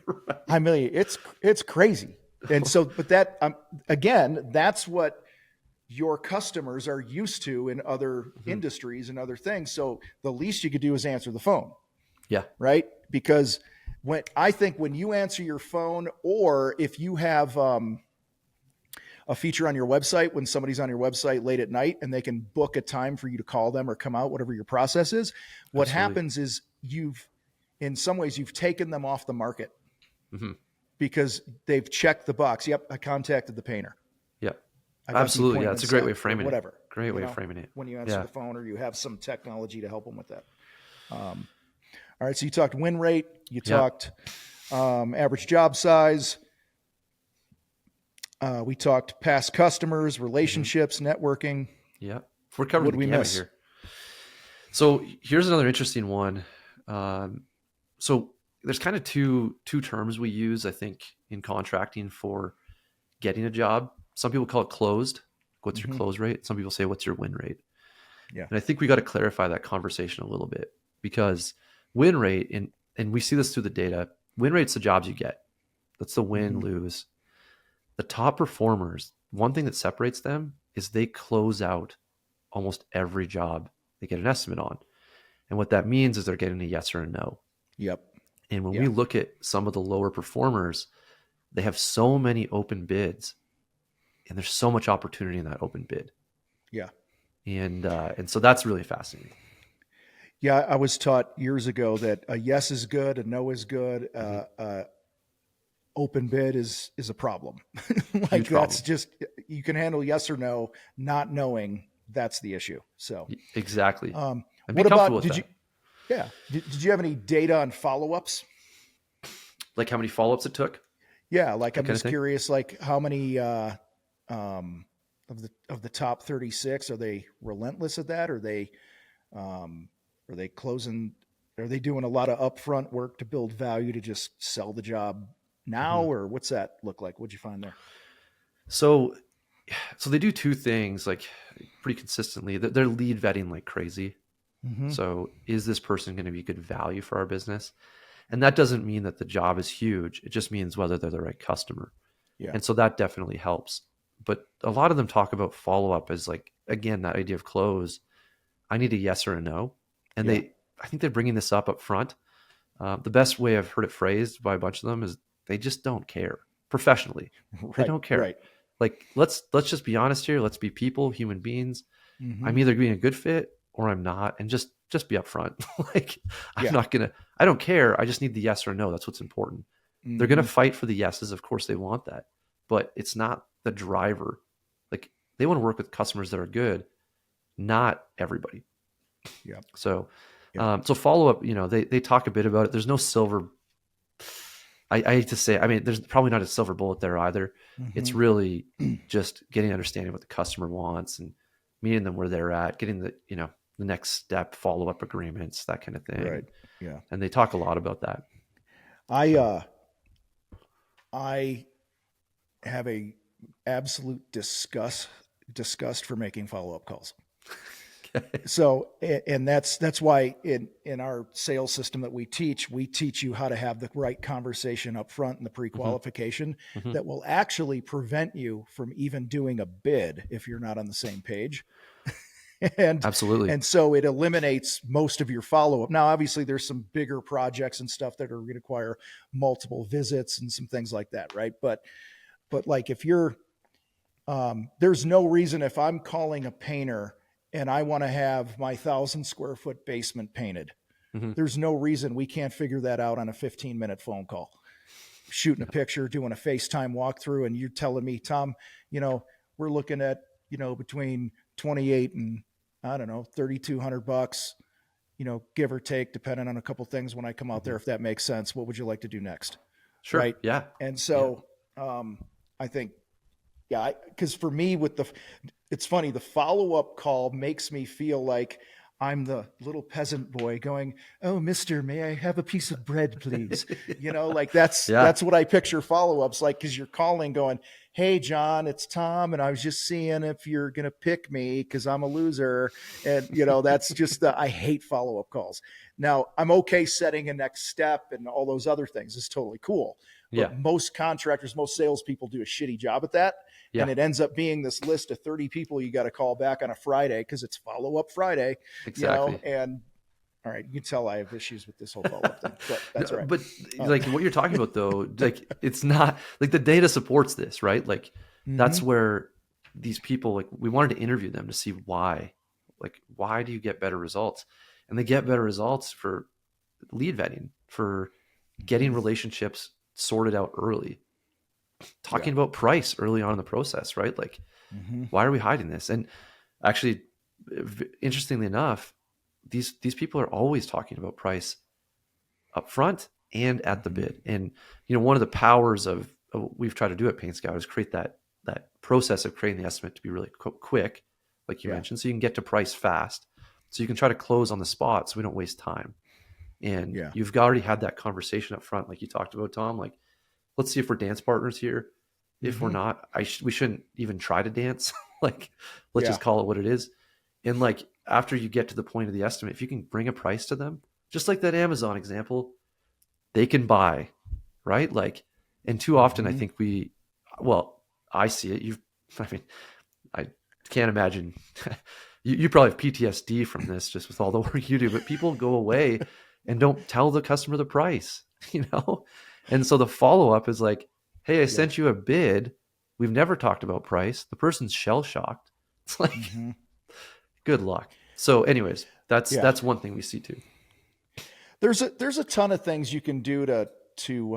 Right. I mean, it's crazy. And so, but that, again, that's what your customers are used to in other industries and other things. So the least you could do is answer the phone. Yeah. Right. Because when you answer your phone, or if you have a feature on your website, when somebody's on your website late at night and they can book a time for you to call them or come out, whatever your process is, what happens is in some ways you've taken them off the market because they've checked the box. Yep. I contacted the painter. Yep. Absolutely. Yeah. It's a great way of framing it. Great way of framing it. When you answer the phone or you have some technology to help them with that. All right. So you talked win rate, you talked average job size. We talked past customers, relationships, networking. Yeah. We're covering the gamut here. So here's another interesting one. So there's kind of two terms we use, I think, in contracting for getting a job. Some people call it closed. What's your close rate? Some people say, what's your win rate? Yeah. And I think we got to clarify that conversation a little bit, because win rate, and we see this through the data, win rate's the jobs you get. That's the win, lose. The top performers, one thing that separates them is they close out almost every job they get an estimate on. And what that means is they're getting a yes or a no. Yep. And when we look at some of the lower performers, they have so many open bids and there's so much opportunity in that open bid. Yeah. And so that's really fascinating. Yeah. I was taught years ago that a yes is good, a no is good. Open bid is a problem. Like that's just, you can handle yes or no, not knowing that's the issue. So exactly. What about, Yeah. Did you have any data on follow-ups? Like how many follow-ups it took? Yeah, like That I'm kind of just thing. curious, like how many of the top 36 are they relentless at that? Um, are they closing? Are they doing a lot of upfront work to build value to just sell the job now, Mhm. or what's that look like? What'd you find there? So, so they do two things like pretty consistently. They're lead vetting like crazy. Mm-hmm. So, is this person going to be good value for our business? And that doesn't mean that the job is huge. It just means whether they're the right customer. Yeah. And so that definitely helps. But a lot of them talk about follow up as like, again, that idea of close. I need a yes or a no. And Yeah. I think they're bringing this up front. The best way I've heard it phrased by a bunch of them is they just don't care professionally. They Right. don't care. Right. Like let's just be honest here. Let's be people, human beings. Mm-hmm. I'm either being a good fit or I'm not, and just be upfront. Like Yeah. I don't care. I just need the yes or no. That's what's important. They're Mm-hmm. gonna fight for the yeses. Of course they want that, but it's not the driver. Like they want to work with customers that are good, not everybody. Yeah. So, Yeah. so follow up. They talk a bit about it. There's no silver. I hate to say. I mean, there's probably not a silver bullet there either. It's Mm-hmm. really just getting understanding what the customer wants and meeting them where they're at, getting the next step, follow up agreements, that kind of Right. thing. Yeah. And they talk a lot about that. I So I have a absolute disgust for making follow-up calls. okay. So, and that's why in our sales system that we teach you how to have the right conversation up front in the hmm pre-qualification hmm that will actually prevent you from even doing a bid if you're not on the same page. and Absolutely. and so it eliminates most of your follow-up. Now, obviously, there's some bigger projects and stuff that are going to require multiple visits and some things like that, right? But like if you're there's no reason if I'm calling a painter and I want to have my 1,000 square foot basement painted, hmm there's no reason we can't figure that out on a 15-minute phone call. Shooting a Yeah. picture, doing a FaceTime walkthrough, and you're telling me, Tom, we're looking at, between 28 and I don't know, $3,200, give or take, depending on a couple things when I come out hmm there, if that makes sense. What would you like to do next? Sure. Right. Yeah. And Yeah. so I think, yeah, because for me, it's funny, the follow up call makes me feel like I'm the little peasant boy going, "Oh, mister, may I have a piece of bread, please?" Like Yeah. that's what I picture follow ups like, because you're calling, going, "Hey, John, it's Tom, and I was just seeing if you're gonna pick me because I'm a loser." And that's just I hate follow up calls. Now I'm okay setting a next step and all those other things is totally cool, Yeah. but most contractors, most salespeople do a shitty job at that. And Yeah. it ends up being this list of 30 people you got to call back on a Friday because it's follow up Friday, Exactly. and all right, you can tell I have issues with this whole follow up thing, but that's No, all right. but Um, like what you're talking about though, like it's not like the data supports this, right? Like mm-hmm. that's where these people, like we wanted to interview them to see why, like why do you get better results? And they get better results for lead vetting, for getting Mm-hmm. relationships sorted out early, Yeah. talking about price early on in the process, right? Like Mm-hmm. why are we hiding this? And actually, interestingly enough, these people are always talking about price up front and at the Mm-hmm. bid. And one of the powers of what we've tried to do at PaintScout is create that process of creating the estimate to be really quick, like you Yeah. mentioned, so you can get to price fast, so you can try to close on the spot, so we don't waste time. And Yeah. you've already had that conversation up front, like you talked about, Tom. Like, let's see if we're dance partners here. If we're Mm-hmm. not, we shouldn't even try to dance. Like, let's Yeah. just call it what it is. And like after you get to the point of the estimate, if you can bring a price to them, just like that Amazon example, they can buy, right? Like, and too often I Mm-hmm. think well, I see it. I mean, I can't imagine. You probably have PTSD from this just with all the work you do, but people go away and don't tell the customer the price, you know? And so the follow up is like, hey, I Yeah. sent you a bid. We've never talked about price. The person's shell shocked. It's like, Mm-hmm. good luck. So, anyways, Yeah. that's one thing we see too. There's a ton of things you can do to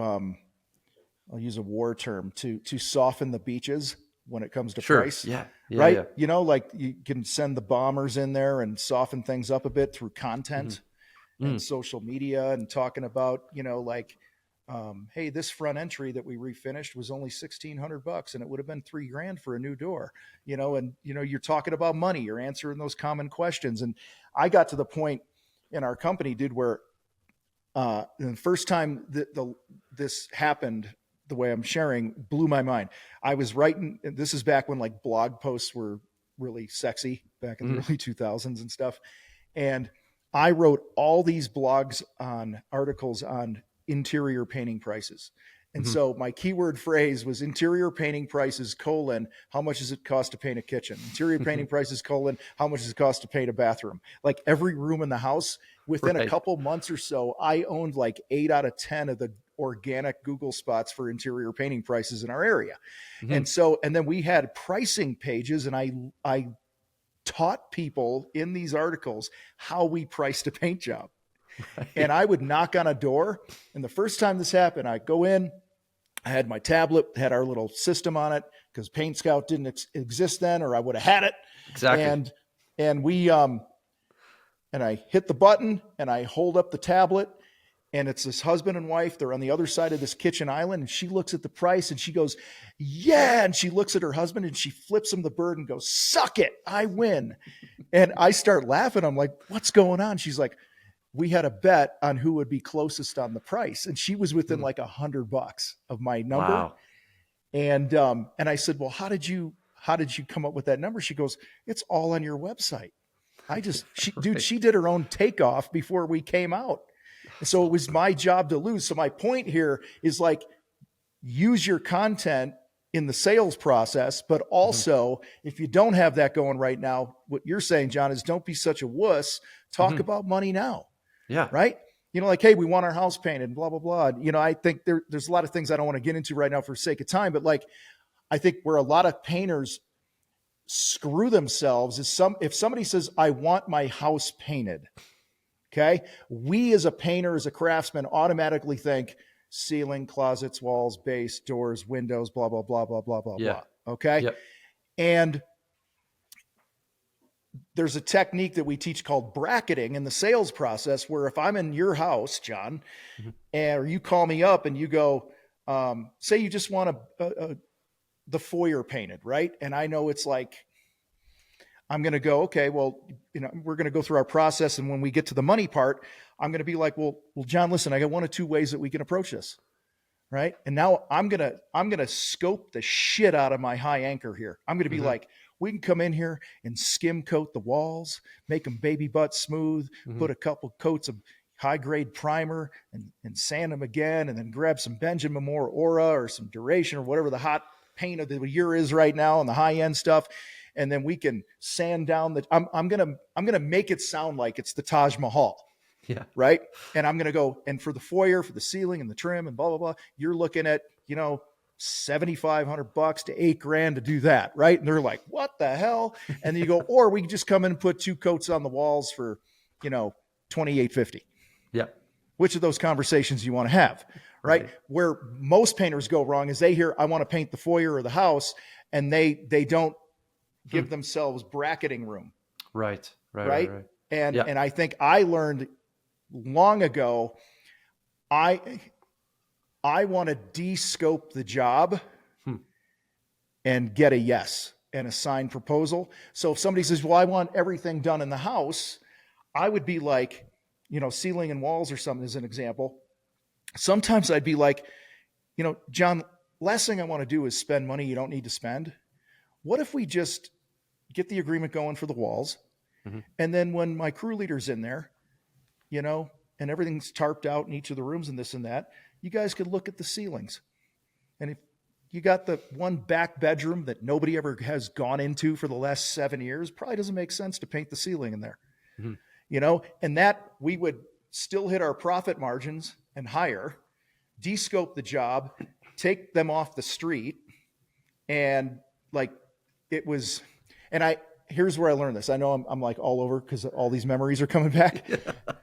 I'll use a war term to soften the beaches when it comes to Sure. price, Yeah. Yeah. right? Yeah. Like you can send the bombers in there and soften things up a bit through hmm content. and social media and talking about, like, hey, this front entry that we refinished was only $1,600 and it would have been $3,000 for a new door, and, you're talking about money, you're answering those common questions. And I got to the point in our company, dude, where the first time this happened, the way I'm sharing, blew my mind. I was writing, this is back when like blog posts were really sexy back in the early 2000s and stuff. And I wrote all these articles on interior painting prices. And so my keyword phrase was interior painting prices, how much does it cost to paint a kitchen? Interior painting prices, how much does it cost to paint a bathroom? Like every room in the house, within a couple months or so, I owned like 8 out of 10 of the organic Google spots for interior painting prices in our area. And then we had pricing pages, and I taught people in these articles how we priced a paint job. Right. And I would knock on a door. And the first time this happened, I go in, I had my tablet, had our little system on it because PaintScout didn't exist then, or I would have had it. Exactly. And we, and I hit the button and I hold up the tablet, and it's this husband and wife. They're on the other side of this kitchen island, and she looks at the price and she goes, yeah. And she looks at her husband and she flips him the bird and goes, suck it, I win. And I start laughing. I'm like, what's going on? She's like, we had a bet on who would be closest on the price. And she was within like $100 of my number. Wow. And I said, well, how did you come up with that number? She goes, it's all on your website. She did her own takeoff before we came out. So it was my job to lose. So my point here is like, use your content in the sales process, but also if you don't have that going right now, what you're saying, John, is don't be such a wuss. Talk about money now. Yeah. Right. Like, hey, we want our house painted and blah, blah, blah. I think there's a lot of things I don't want to get into right now for sake of time, but like, I think where a lot of painters screw themselves is if somebody says, I want my house painted. Okay. We as a painter, as a craftsman, automatically think ceiling, closets, walls, base, doors, windows, blah, blah, blah, blah, blah, blah, blah. Okay. Yep. And there's a technique that we teach called bracketing in the sales process, where if I'm in your house, John, or you call me up and you go, say you just want the foyer painted, right? And I know it's like, I'm going to go, okay, well, we're going to go through our process. And when we get to the money part, I'm going to be like, well, John, listen, I got 1 of 2 ways that we can approach this. Right. And now I'm going to scope the shit out of my high anchor here. I'm going to be like, we can come in here and skim coat the walls, make them baby butt smooth, put a couple coats of high grade primer and sand them again. And then grab some Benjamin Moore Aura or some Duration or whatever the hot paint of the year is right now and the high end stuff. And then we can sand down I'm going to make it sound like it's the Taj Mahal. Yeah. Right. And I'm going to go, and for the foyer, for the ceiling and the trim and blah, blah, blah, you're looking at, $7,500 to $8,000 to do that. Right. And they're like, what the hell? And then you go, or we can just come in and put 2 coats on the walls for, $2,850. Yeah. Which of those conversations you want to have? Right. Where most painters go wrong is they hear, I want to paint the foyer or the house, and they don't give themselves bracketing room. Right. And I think I learned long ago, I want to de-scope the job and get a yes and a signed proposal. So if somebody says, well, I want everything done in the house, I would be like, ceiling and walls or something as an example. Sometimes I'd be like, John, last thing I want to do is spend money you don't need to spend. What if we just get the agreement going for the walls? And then when my crew leader's in there, and everything's tarped out in each of the rooms and this and that, you guys could look at the ceilings. And if you got the one back bedroom that nobody ever has gone into for the last 7 years, probably doesn't make sense to paint the ceiling in there, and that we would still hit our profit margins and higher, de-scope the job, take them off the street. And like it was, and here's where I learned this. I know I'm like all over because all these memories are coming back.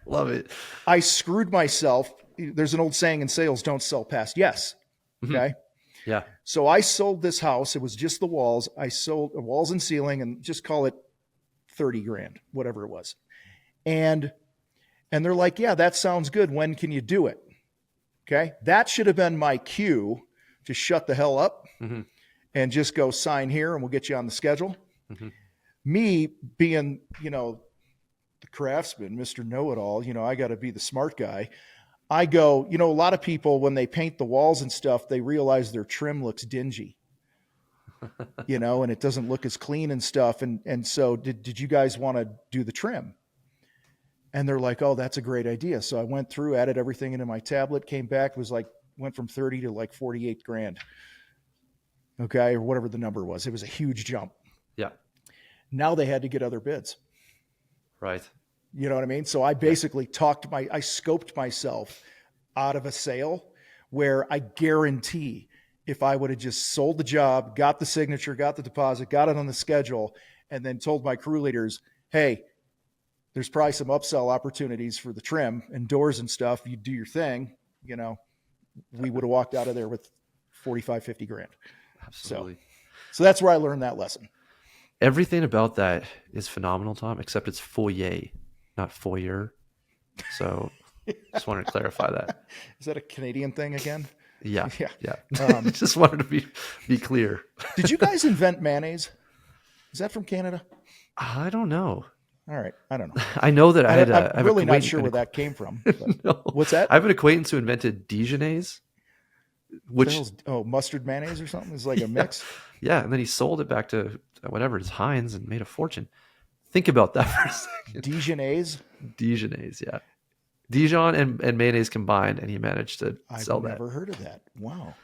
Love it. I screwed myself. There's an old saying in sales, don't sell past yes. Okay. Yeah. So I sold this house. It was just the walls. I sold the walls and ceiling, and just call it $30,000, whatever it was. And And they're like, yeah, that sounds good. When can you do it? Okay. That should have been my cue to shut the hell up and just go sign here and we'll get you on the schedule. Me being, the craftsman, Mr. Know-it-all, I got to be the smart guy. I go, a lot of people, when they paint the walls and stuff, they realize their trim looks dingy, and it doesn't look as clean and stuff. And so did you guys want to do the trim? And they're like, oh, that's a great idea. So I went through, added everything into my tablet, came back, went from 30 to like 48 grand. Okay. Or whatever the number was. It was a huge jump. Yeah. Now they had to get other bids. Right. You know what I mean? So I basically I scoped myself out of a sale where I guarantee if I would have just sold the job, got the signature, got the deposit, got it on the schedule, and then told my crew leaders, hey, there's probably some upsell opportunities for the trim and doors and stuff. You do your thing, we would have walked out of there with 45, 50 grand. Absolutely. So that's where I learned that lesson. Everything about that is phenomenal, Tom, except it's foyer, not foyer. So just wanted to clarify that. Is that a Canadian thing again? Yeah. Just wanted to be clear. Did you guys invent mayonnaise? Is that from Canada? I don't know. All right. I don't know. I know that I'm really not sure where that came from. No. What's that? I have an acquaintance who invented Dijonnaise, which mustard mayonnaise or something is like a mix. Yeah, and then he sold it back to whatever it's Heinz and made a fortune. Think about that for a second. Dijonnaise, yeah. Dijon and mayonnaise combined, and he managed to sell that. I've never heard of that. Wow.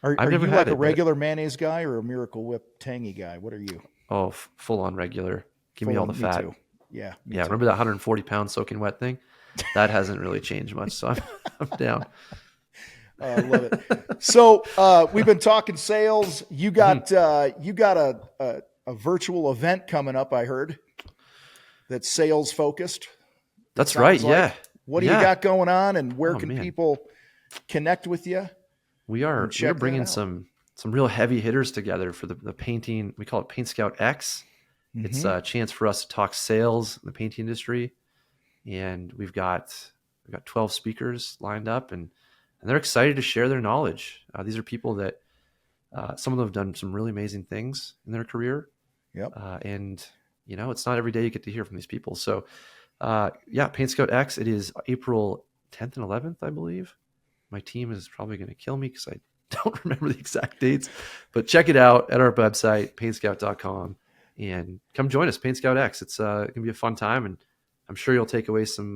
Are never you had like a regular mayonnaise guy or a Miracle Whip tangy guy? What are you? Oh, full on regular. Give me all the fat. Me too. Yeah. Yeah. Too. Remember that 140 pound soaking wet thing? That hasn't really changed much. So I'm down. I love it. So we've been talking sales. You got a virtual event coming up, I heard, that's sales focused. That's right. Like. Yeah. What do you got going on, and where can people connect with you? We're bringing some real heavy hitters together for the painting. We call it PaintScout X. Mm-hmm. It's a chance for us to talk sales in the painting industry, and we've got 12 speakers lined up, and they're excited to share their knowledge. These are people that some of them have done some really amazing things in their career. Yep. And it's not every day you get to hear from these people. So PaintScout X, it is April 10th and 11th, I believe. My team is probably going to kill me because I don't remember the exact dates, but check it out at our website, paintscout.com, and come join us, PaintScout X. It's going to be a fun time, and I'm sure you'll take away some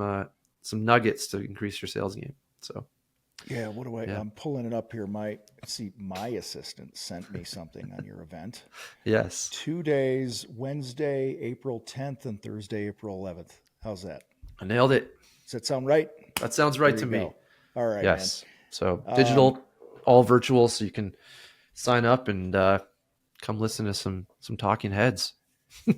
nuggets to increase your sales game. So. Yeah, what do I'm pulling it up here. My assistant sent me something on your event. Yes. 2 days, Wednesday, April 10th and Thursday, April 11th. How's that? I nailed it. Does that sound right? That sounds right to me. All right. Yes. Man. So digital, all virtual, so you can sign up and come listen to some talking heads. Be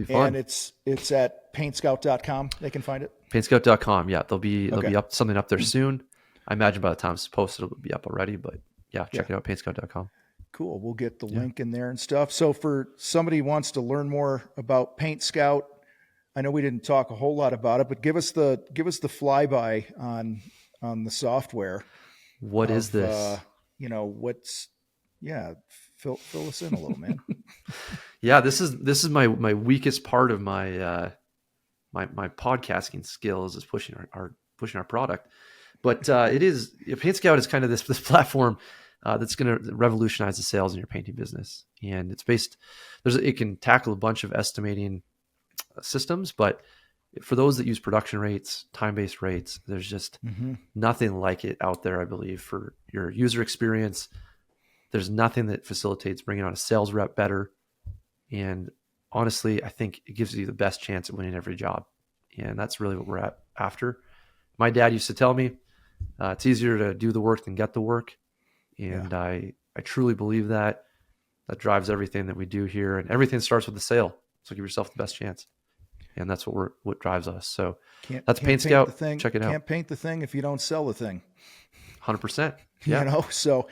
fun. And it's at paintscout.com. They can find it. Paintscout.com. Yeah, there'll be something up there soon. I imagine by the time it's posted, it'll be up already, but check it out, paintscout.com. Cool. We'll get the link in there and stuff. So for somebody who wants to learn more about PaintScout, I know we didn't talk a whole lot about it, but give us the flyby on the software. What is this? Fill us in a little, man. Yeah, this is my weakest part of my my podcasting skills is pushing our product. But PaintScout is kind of this platform that's going to revolutionize the sales in your painting business. And it's it can tackle a bunch of estimating systems, but for those that use production rates, time-based rates, there's just nothing like it out there, I believe, for your user experience. There's nothing that facilitates bringing on a sales rep better. And honestly, I think it gives you the best chance at winning every job. And that's really what we're after. My dad used to tell me, it's easier to do the work than get the work. And I truly believe that. That drives everything that we do here. And everything starts with the sale. So give yourself the best chance. And that's what drives us. So that's PaintScout. Check it out. Can't paint the thing if you don't sell the thing. 100%. You Yeah. know, so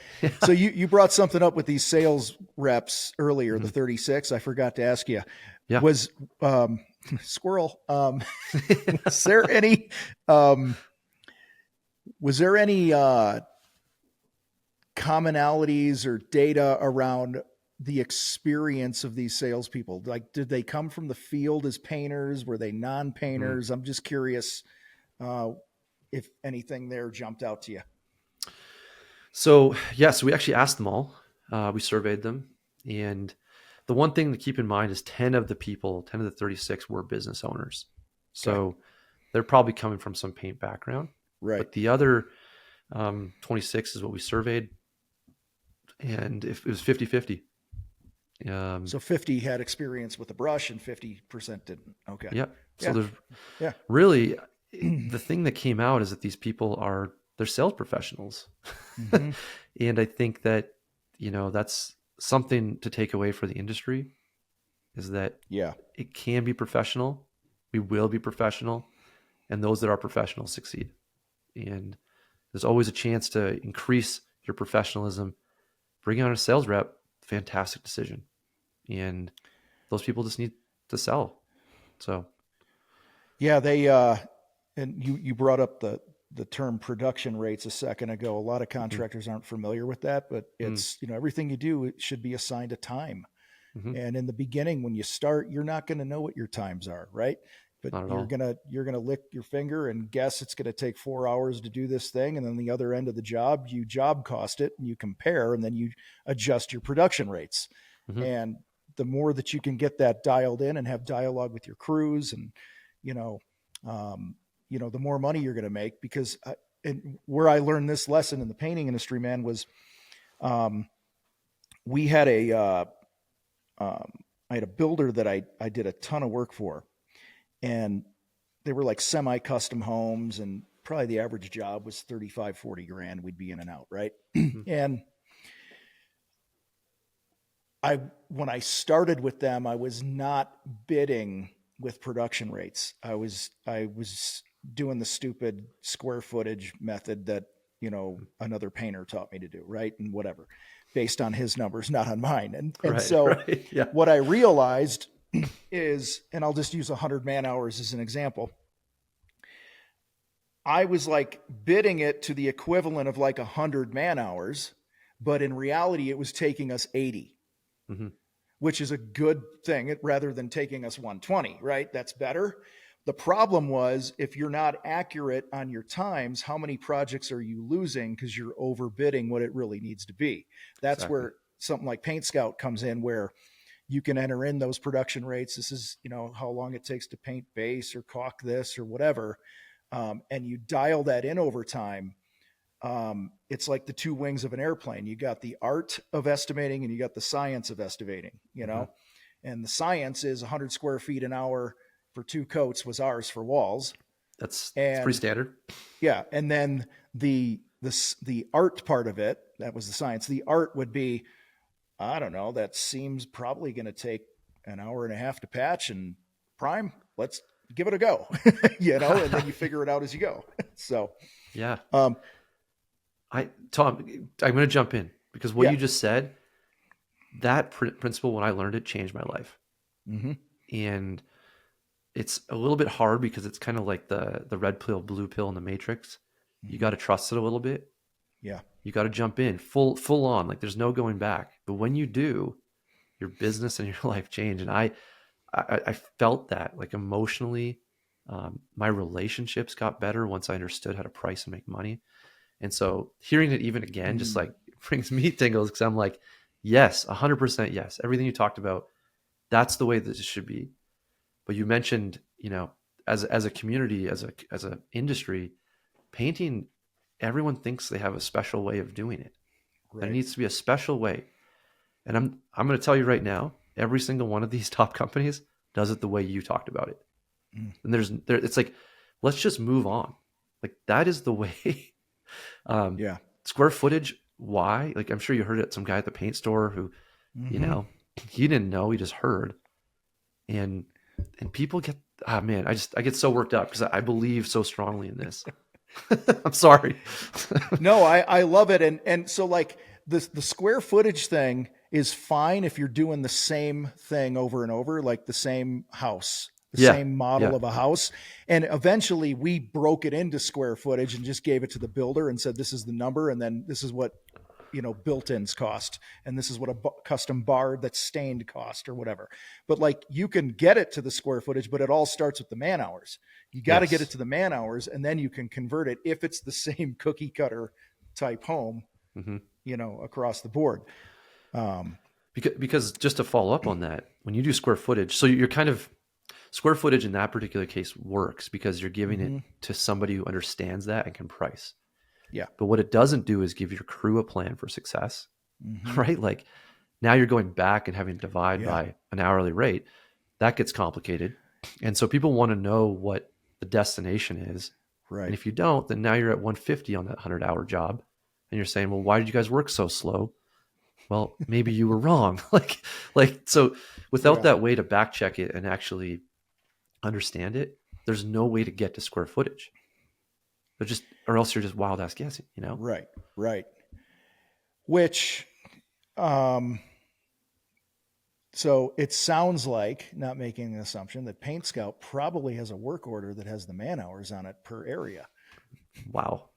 you brought something up with these sales reps earlier, the Mhm. 36. I forgot to ask you, Yeah. was squirrel, was there any um was there any commonalities or data around the experience of these salespeople? Like, did they come from the field as painters? Were they Mhm. non-painters? I'm just curious uh, if anything there jumped out to you. So, yes, we actually asked them all. We surveyed them. And the one thing to keep in mind is 10 of the people, 10 of the 36 were business owners. Okay. So they're probably coming from some paint background. Right. But the other 26 is what we surveyed. And if it was 50-50. So 50 had experience with the brush and 50% didn't. Okay. Yeah. So Yeah. there's Yeah. really the thing that came out is that these people they're sales professionals. Mm-hmm. And I think that, that's something to take away for the industry is that Yeah. it can be professional. We will be professional. And those that are professionals succeed. And there's always a chance to increase your professionalism. Bring on a sales rep, fantastic decision. And those people just need to sell. So Yeah, they and you brought up the term production rates a second ago. A lot of mhm, contractors aren't familiar with that, but mm, it's, everything you do, it should be assigned a time. mhm, And in the beginning, when you start, you're not going to know what your times are, right? But not at you're all. gonna lick your finger and guess it's gonna take 4 hours to do this thing, and then the other end of the job, you job cost it, and you compare, and then you adjust your production rates. Mhm, And the more that you can get that dialed in and have dialogue with your crews, and you know, um, the more money you're going to make. Because and where I learned this lesson in the painting industry, man, was um, we had um, I had a builder that I did a ton of work for, and they were like semi-custom homes, and probably the average job was 35, 40 grand. We'd be in and out, right? mhm, And when I started with them, I was not bidding with production rates. I was doing the stupid square footage method that, another painter taught me to do, right? And whatever, based on his numbers, not on mine. And right, so right. Yeah. what I realized is, and I'll just use 100 man hours as an example. I was like bidding it to the equivalent of like 100 man hours, but in reality, it was taking us 80, Mhm, which is a good thing rather than taking us 120, right? That's better. The problem was, if you're not accurate on your times, how many projects are you losing because you're overbidding what it really needs to be? That's exactly. where something like PaintScout comes in, where you can enter in those production rates. This is, how long it takes to paint base or caulk this or whatever. And you dial that in over time. It's like the two wings of an airplane. You got the art of estimating and you got the science of estimating, Mhm. and the science is 100 square feet an hour for 2 coats was ours for walls. It's pretty And standard. yeah. And then the art part of it, that was the science. The art would be, I don't know, that seems probably going to take an hour and a half to patch and prime. Let's give it a go, and then you figure it out as you go. So, Yeah. um, Tom, I'm going to jump in because what yeah. you just said, that principle, when I learned it, changed my life. Mm-hmm. And it's a little bit hard because it's kind of like the red pill, blue pill in the Matrix. You Mm-hmm. got to trust it a little bit. Yeah. You got to jump in full on. Like there's no going back. But when you do, your business and your life change. And I felt that like emotionally, my relationships got better once I understood how to price and make money. And so hearing it even again, just like brings me tingles because I'm like, yes, 100% yes. Everything you talked about, that's the way that it should be. But you mentioned, as a community, as a industry, painting, everyone thinks they have a special way of doing it. And it Right. needs to be a special way. And I'm going to tell you right now, every single one of these top companies does it the way you talked about it. Mm. And it's like, let's just move on. Like that is the way. um, Yeah. Square footage. Why? Like I'm sure you heard it. Some guy at the paint store who, you Mm-hmm. know, he didn't know. He just heard. And people get. Ah man, I get so worked up because I believe so strongly in this. I'm sorry. No, I love it. And so like the square footage thing is fine if you're doing the same thing over and over, like the same house, the Yeah. same model of a house. And eventually we broke it into square footage and just gave it to the builder and said, this is the number. And then this is what, built-ins cost. And this is what a custom bar that's stained cost or whatever. But like you can get it to the square footage, but it all starts with the man hours. You got to get it to the man hours, and then you can convert it if it's the same cookie cutter type home, across the board. Because just to follow up on that, when you do square footage, so you're kind of square footage in that particular case works because you're giving it to somebody who understands that and can price. Yeah. But what it doesn't do is give your crew a plan for success, right? Like now you're going back and having to divide by an hourly rate. That gets complicated. And so people want to know what the destination is. Right. And if you don't, then now you're at 150 on that 100-hour job. And you're saying, well, why did you guys work so slow? Well, maybe you were wrong. So without that way to back check it and actually understand it, there's no way to get to square footage. Or else you're just wild ass guessing, Right. Which, so it sounds like, not making an assumption, that PaintScout probably has a work order that has the man hours on it per area. Wow.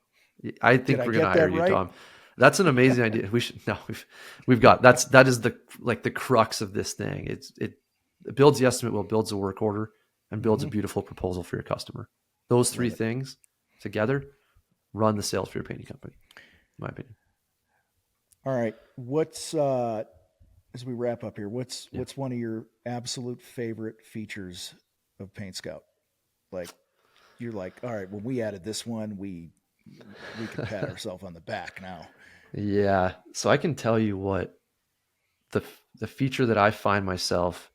I think we're going to hire you, right? Tom. That's an amazing idea. That is the crux of this thing. It builds the estimate, builds a work order, and builds a beautiful proposal for your customer. Those three things together run the sales for your painting company, in my opinion. All right. What's, as we wrap up here, what's one of your absolute favorite features of PaintScout? Like, you're like, all right, when we added this one, we can pat ourselves on the back now. Yeah. So I can tell you what the feature that I find myself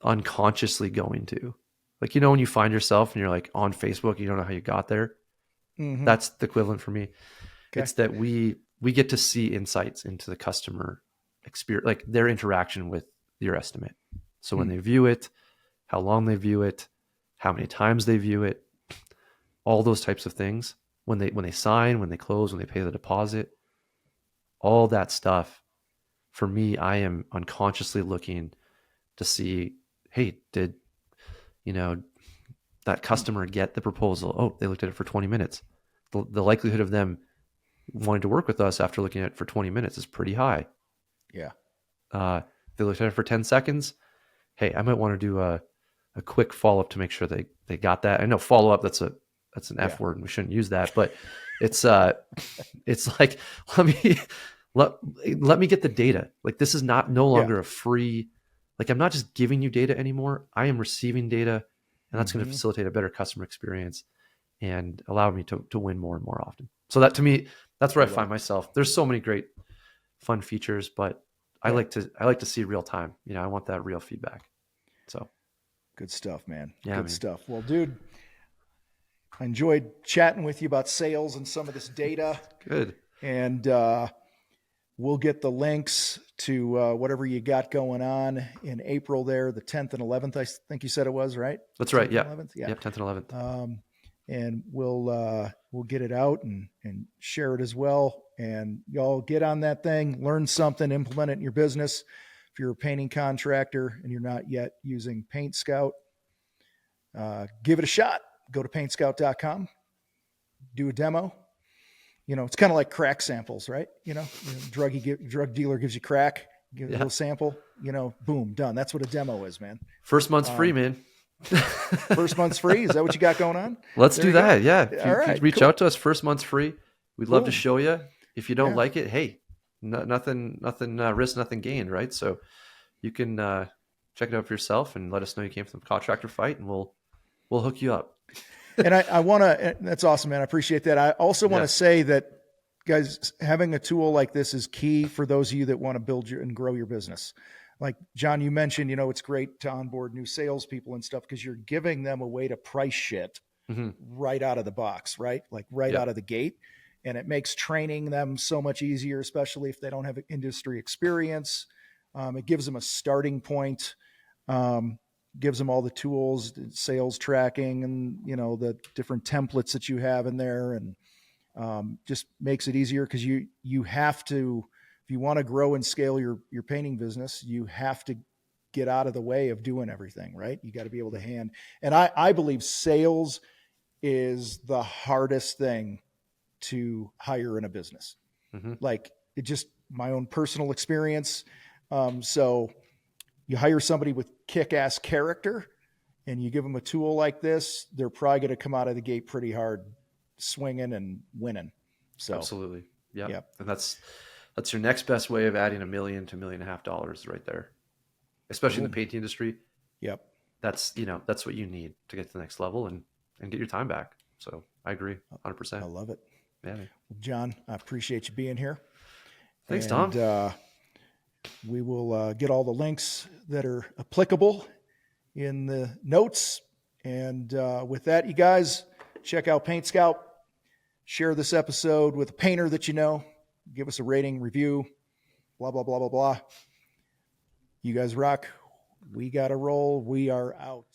unconsciously going to, like, when you find yourself and you're like on Facebook, you don't know how you got there. That's the equivalent for me. Okay. It's that we get to see insights into the customer experience, like their interaction with your estimate. So when they view it, how long they view it, how many times they view it, all those types of things. When they sign, when they close, when they pay the deposit, all that stuff. For me, I am unconsciously looking to see, hey, did that customer get the proposal? Oh, they looked at it for 20 minutes. The likelihood of them wanting to work with us after looking at it for 20 minutes is pretty high. Yeah. They looked at it for 10 seconds. Hey, I might want to do a quick follow-up to make sure they got that. I know follow-up, that's an F word and we shouldn't use that, but it's like, let me get the data. Like, this is no longer a free, like, I'm not just giving you data anymore. I am receiving data, and that's going to facilitate a better customer experience and allow me to win more and more often. So that, to me, that's where I find myself. There's so many great fun features, but I like to see real time. I want that real feedback. So good stuff, man. Yeah, good stuff. Well, dude, I enjoyed chatting with you about sales and some of this data. Good. And we'll get the links to whatever you got going on in April there, the 10th and 11th, I think you said it was, right? That's right. Yeah. 11th? Yeah. Yep, 10th and 11th. And we'll get it out and share it as well. And y'all get on that thing, learn something, implement it in your business. If you're a painting contractor and you're not yet using PaintScout, give it a shot. Go to paintscout.com, do a demo. It's kind of like crack samples, right? Drug dealer gives you crack, give a little sample, boom, done. That's what a demo is, man. First month's free, man. First month's free. Is that what you got going on? Let's do that. Go. Yeah. If you reach out to us, first month's free. We'd love to show you. If you don't like it, hey, nothing risk, nothing gained, right? So you can check it out for yourself and let us know you came from the Contractor fight, and we'll hook you up. And I want to, that's awesome, man. I appreciate that. I also want to say that, guys, having a tool like this is key for those of you that want to build and grow your business. Like John, you mentioned, it's great to onboard new salespeople and stuff because you're giving them a way to price shit right out of the box, right? Like out of the gate. And it makes training them so much easier, especially if they don't have industry experience. It gives them a starting point. gives them all the tools, sales tracking, and the different templates that you have in there, and just makes it easier because you have to, if you want to grow and scale your painting business, you have to get out of the way of doing everything, right? You got to be able to hand. And I believe sales is the hardest thing to hire in a business. Mm-hmm. Like, it just my own personal experience. So you hire somebody with kick-ass character and you give them a tool like this, they're probably going to come out of the gate pretty hard, swinging and winning. So absolutely. Yeah. Yep. And that's your next best way of adding $1 million to $1.5 million right there, especially in the painting industry. Yep. That's what you need to get to the next level and get your time back. So I agree 100%. I love it. Yeah. John, I appreciate you being here. Thanks, Tom. We will get all the links that are applicable in the notes. And with that, you guys, check out PaintScout. Share this episode with a painter that you know. Give us a rating, review, blah, blah, blah, blah, blah. You guys rock. We got to roll. We are out.